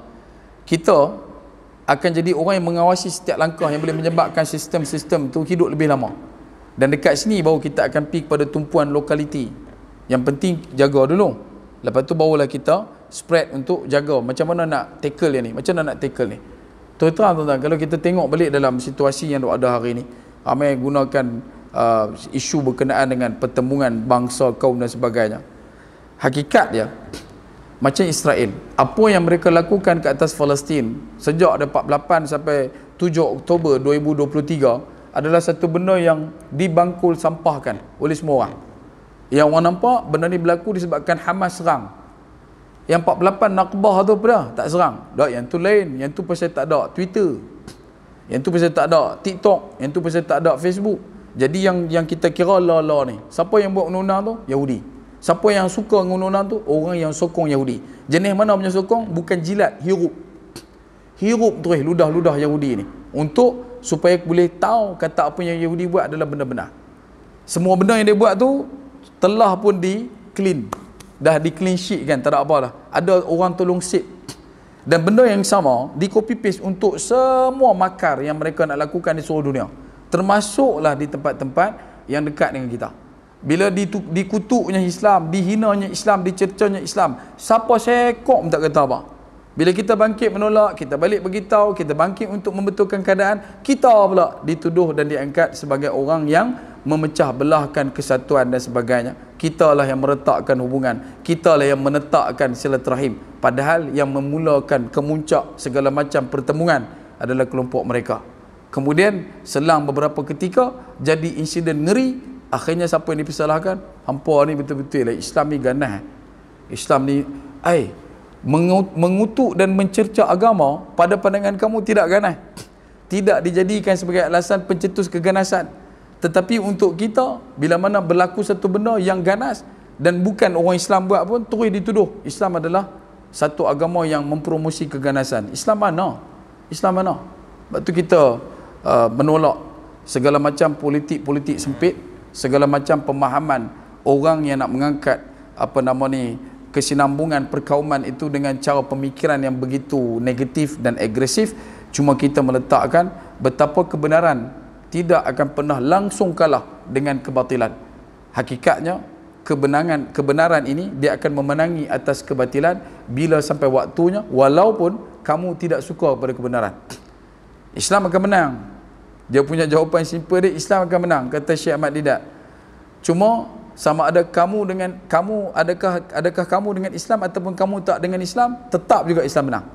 Speaker 1: kita akan jadi orang yang mengawasi setiap langkah yang boleh menyebabkan sistem-sistem tu hidup lebih lama. Dan dekat sini baru kita akan pergi kepada tumpuan lokaliti. Yang penting jaga dulu, lepas tu barulah kita spread untuk jaga macam mana nak tackle yang ni, macam mana nak tackle ni. Terang tuan-tuan, kalau kita tengok balik dalam situasi yang ada hari ni, ramai gunakan isu berkenaan dengan pertemuan bangsa, kaum dan sebagainya. Hakikat dia macam Israel, apa yang mereka lakukan ke atas Palestin sejak ada 48 sampai 7 Oktober 2023 adalah satu benda yang dibangkul sampahkan oleh semua orang. Yang orang nampak benda ni berlaku disebabkan Hamas serang. Yang 48 Nakbah tu apa dah? Tak serang. Tak, yang tu lain. Yang tu pasal tak ada Twitter. Yang tu pasal tak ada TikTok. Yang tu pasal tak ada Facebook. Jadi yang kita kira law ni, siapa yang buat undang-undang tu? Yahudi. Siapa yang suka undang-undang tu? Orang yang sokong Yahudi. Jenis mana punya sokong? Bukan jilat, hirup. Hirup terus ludah-ludah Yahudi ni. Untuk supaya boleh tahu kata apa yang Yahudi buat adalah benda-benar. Semua benda yang dia buat tu telah pun di clean. Dah di clean sheet kan, tak ada apa lah. Ada orang tolong save. Dan benda yang sama di copy paste untuk semua makar yang mereka nak lakukan di seluruh dunia. Termasuklah di tempat-tempat yang dekat dengan kita. Bila dikutuknya Islam, dihinanya Islam, dicercanya Islam, siapa sekok pun tak kata apa. Bila kita bangkit menolak, kita balik beritahu, kita bangkit untuk membetulkan keadaan, kita pula dituduh dan diangkat sebagai orang yang memecah belahkan kesatuan dan sebagainya. Kita lah yang meretakkan hubungan, kita lah yang menetapkan silaturahim, padahal yang memulakan kemuncak segala macam pertemuan adalah kelompok mereka. Kemudian selang beberapa ketika jadi insiden ngeri. Akhirnya siapa yang dipersalahkan? Hampa ni betul-betul lah, Islam ni ganas. Islam ni mengutuk dan mencerca agama pada pandangan kamu tidak ganas, tidak dijadikan sebagai alasan pencetus keganasan. Tetapi untuk kita, bila mana berlaku satu benda yang ganas dan bukan orang Islam buat pun, terus dituduh Islam adalah satu agama yang mempromosi keganasan. Islam mana? Islam mana? Sebab tu kita menolak segala macam politik sempit, segala macam pemahaman orang yang nak mengangkat kesinambungan perkauman itu dengan cara pemikiran yang begitu negatif dan agresif. Cuma kita meletakkan betapa kebenaran tidak akan pernah langsung kalah dengan kebatilan. Hakikatnya kebenaran ini dia akan memenangi atas kebatilan bila sampai waktunya, walaupun kamu tidak suka pada kebenaran. Islam akan menang. Dia punya jawapan simple dia, Islam akan menang, kata Syekh Ahmad Didat. Cuma sama ada adakah kamu dengan Islam ataupun kamu tak dengan Islam, tetap juga Islam menang.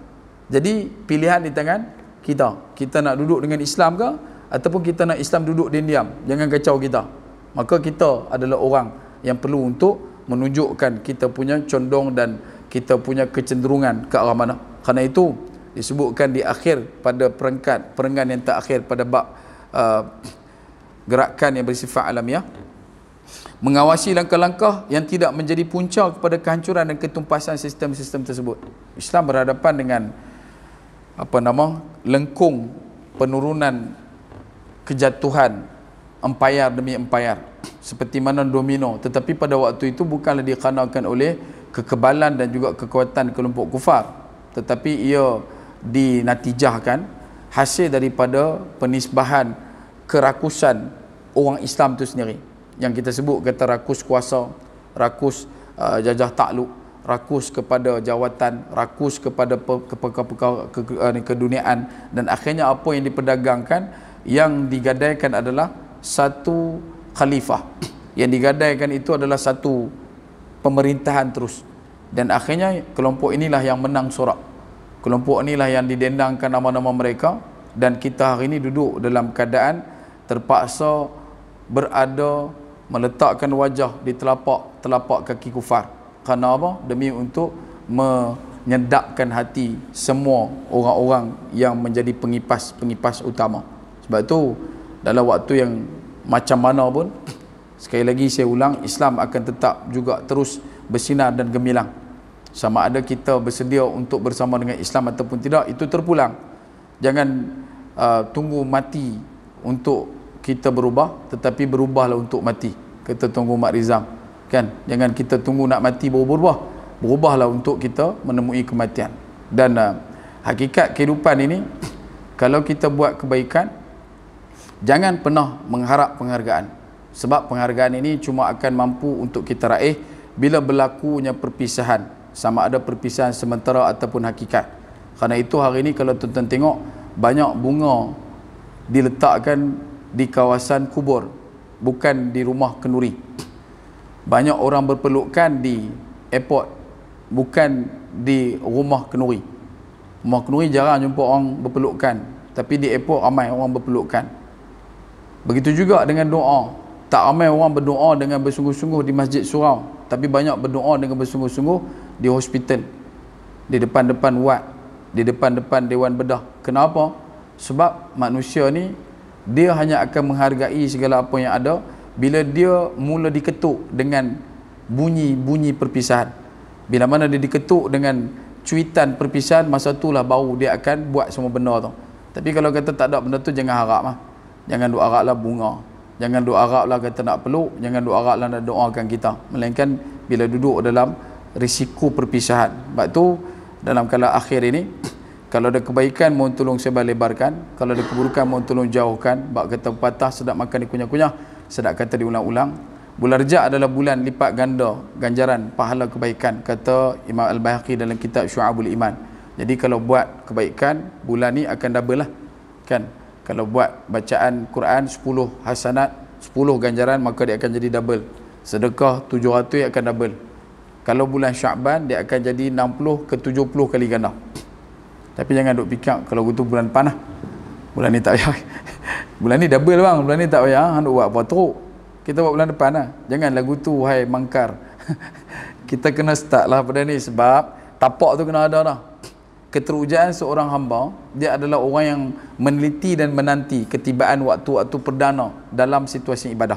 Speaker 1: Jadi pilihan di tangan kita. Kita nak duduk dengan Islam ke ataupun kita nak Islam duduk diam-diam, jangan kacau kita. Maka kita adalah orang yang perlu untuk menunjukkan kita punya condong dan kita punya kecenderungan ke arah mana. Kerana itu disebutkan di akhir pada perenggan yang terakhir pada bab gerakan yang bersifat alamiah, mengawasi langkah-langkah yang tidak menjadi punca kepada kehancuran dan ketumpasan sistem-sistem tersebut. Islam berhadapan dengan lengkung penurunan kejatuhan empayar demi empayar seperti mana domino, tetapi pada waktu itu bukanlah dikanakan oleh kekebalan dan juga kekuatan kelompok kufar, tetapi ia dinatijahkan hasil daripada penisbahan kerakusan orang Islam itu sendiri, yang kita sebut kata rakus kuasa, rakus jajah takluk, rakus kepada jawatan, rakus kepada keduniaan, dan akhirnya apa yang diperdagangkan, yang digadaikan adalah satu khalifah, yang digadaikan itu adalah satu pemerintahan terus, dan akhirnya kelompok inilah yang menang sorak, kelompok inilah yang didendangkan nama-nama mereka, dan kita hari ini duduk dalam keadaan terpaksa berada meletakkan wajah di telapak kaki kufar. Kerana apa? Demi untuk menyedapkan hati semua orang-orang yang menjadi pengipas utama. Sebab itu dalam waktu yang macam mana pun, sekali lagi saya ulang, Islam akan tetap juga terus bersinar dan gemilang. Sama ada kita bersedia untuk bersama dengan Islam ataupun tidak, itu terpulang. Jangan tunggu mati untuk kita berubah, tetapi berubahlah untuk mati, kata Tunku Mat Rizam, kan? Jangan kita tunggu nak mati baru berubahlah untuk kita menemui kematian. Dan hakikat kehidupan ini, kalau kita buat kebaikan, jangan pernah mengharap penghargaan, sebab penghargaan ini cuma akan mampu untuk kita raih bila berlakunya perpisahan, sama ada perpisahan sementara ataupun hakikat. Kerana itu hari ini kalau tuan-tuan tengok, banyak bunga diletakkan di kawasan kubur, bukan di rumah kenduri. Banyak orang berpelukan di airport, bukan di rumah kenduri. Rumah kenduri jarang jumpa orang berpelukan, tapi di airport ramai orang berpelukan. Begitu juga dengan doa. Tak ramai orang berdoa dengan bersungguh-sungguh di masjid surau, tapi banyak berdoa dengan bersungguh-sungguh di hospital, di depan-depan wad, di depan-depan dewan bedah. Kenapa? Sebab manusia ni, dia hanya akan menghargai segala apa yang ada bila dia mula diketuk dengan bunyi-bunyi perpisahan. Bila mana dia diketuk dengan cuitan perpisahan, masa itulah baru dia akan buat semua benda tu. Tapi kalau kata tak ada benda tu, jangan harap lah. Jangan doa haraplah bunga, jangan doa haraplah kata nak peluk, jangan doa haraplah nak doakan kita, melainkan bila duduk dalam risiko perpisahan. Sebab tu dalam kala akhir ini, kalau ada kebaikan mohon tolong sebar lebarkan, kalau ada keburukan mohon tolong jauhkan. Bab kata patah sedap makan dikunyah-kunyah, sedap kata diulang-ulang. Bulan Rejab adalah bulan lipat ganda ganjaran pahala kebaikan, kata Imam Al-Baihaqi dalam kitab Syu'abul Iman. Jadi kalau buat kebaikan, bulan ni akan double lah, kan? Kalau buat bacaan Quran 10 hasanat, 10 ganjaran, maka dia akan jadi double. Sedekah 700 akan double. Kalau bulan Sya'ban, dia akan jadi 60 ke 70 kali ganda. Tapi jangan duk fikir kalau itu bulan panah, bulan ni tak payah. Bulan ni double bang, bulan ni tak payah. Hang duk buat apa teruk. Kita buat bulan depan lah. Jangan lagu tu hai mangkar. Kita kena start lah pada ni, sebab tapak tu kena ada dah. Keterujaan seorang hamba, dia adalah orang yang meneliti dan menanti ketibaan waktu-waktu perdana dalam situasi ibadah.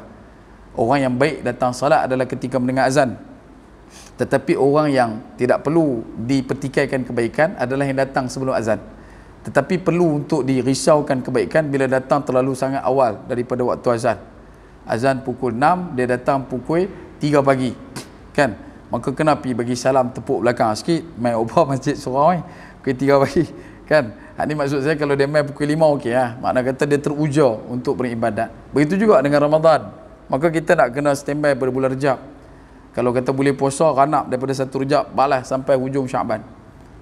Speaker 1: Orang yang baik datang salat adalah ketika mendengar azan. Tetapi orang yang tidak perlu dipertikaikan kebaikan adalah yang datang sebelum azan. Tetapi perlu untuk dirisaukan kebaikan bila datang terlalu sangat awal daripada waktu azan. Azan pukul 6, dia datang pukul 3 pagi. Kan? Maka kena pergi bagi salam tepuk belakang sikit, main ubah masjid surau pukul 3 pagi. Kan? Ini maksud saya kalau dia main pukul 5 okey lah. Makna kata dia teruja untuk beribadat. Begitu juga dengan Ramadan. Maka kita nak kena standby pada bulan Rejab. Kalau kata boleh puasa ranap daripada 1 Rejab balas sampai hujung Syaban.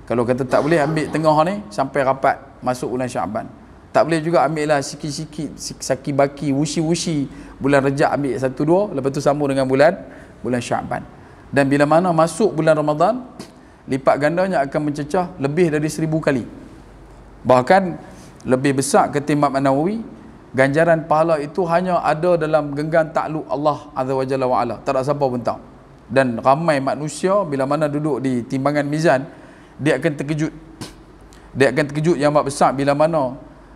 Speaker 1: Kalau kata tak boleh, ambil tengah ni sampai rapat masuk bulan Syaban. Tak boleh juga ambil lah sikit-sikit, saki baki, wushi-wushi bulan Rejab, ambil 1-2, lepas tu sambung dengan bulan Syaban. Dan bila mana masuk bulan Ramadan, lipat gandanya akan mencecah lebih dari 1000 kali. Bahkan lebih besar kata Imam An-Nawawi, ganjaran pahala itu hanya ada dalam genggaman takluk Allah Azza wa Jalla wa Ala. Tak ada siapa pun tahu. Dan ramai manusia bila mana duduk di timbangan mizan, dia akan terkejut. Dia akan terkejut yang amat besar bila mana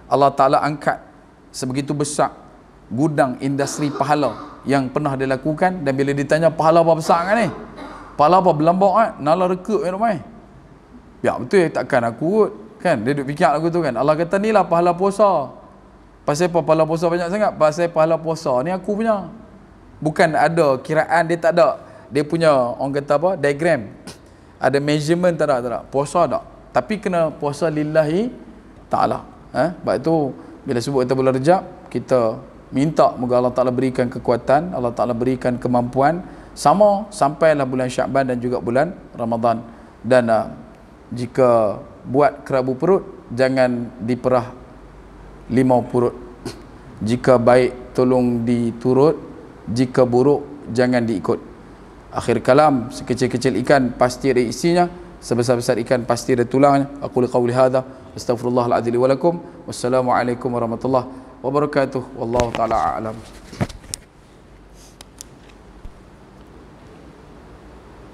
Speaker 1: Allah Ta'ala angkat sebegitu besar gudang industri pahala yang pernah dilakukan. Dan bila ditanya pahala apa besar kan ni? Pahala apa berlambak kan? Nala rekut kan ramai. Ya betul, takkan aku kot. Kan? Dia duduk fikir lagu tu kan. Allah kata ni lah pahala puasa. Pasal apa pahala puasa banyak sangat? Pasal pahala puasa ni aku punya. Bukan ada kiraan, dia tak ada. Dia punya orang kata apa? Diagram. Ada measurement tak ada. Puasa tak. Tapi kena puasa lillahi ta'ala. Sebab itu bila sebut kata bulan Rejab, kita minta moga Allah Ta'ala berikan kekuatan, Allah Ta'ala berikan kemampuan sama sampailah bulan Syaban dan juga bulan Ramadan. Dan jika buat kerabu perut, jangan diperah 5 perut. Jika baik tolong diturut, jika buruk jangan diikut. Akhir kalam, sekecil-kecil ikan pasti ada isinya, sebesar-besar ikan pasti ada tulangnya. Aqulu qawli hadha astaghfirullahal azim wa lakum. Wassalamualaikum warahmatullahi wabarakatuh. Wallahu taala a'lam.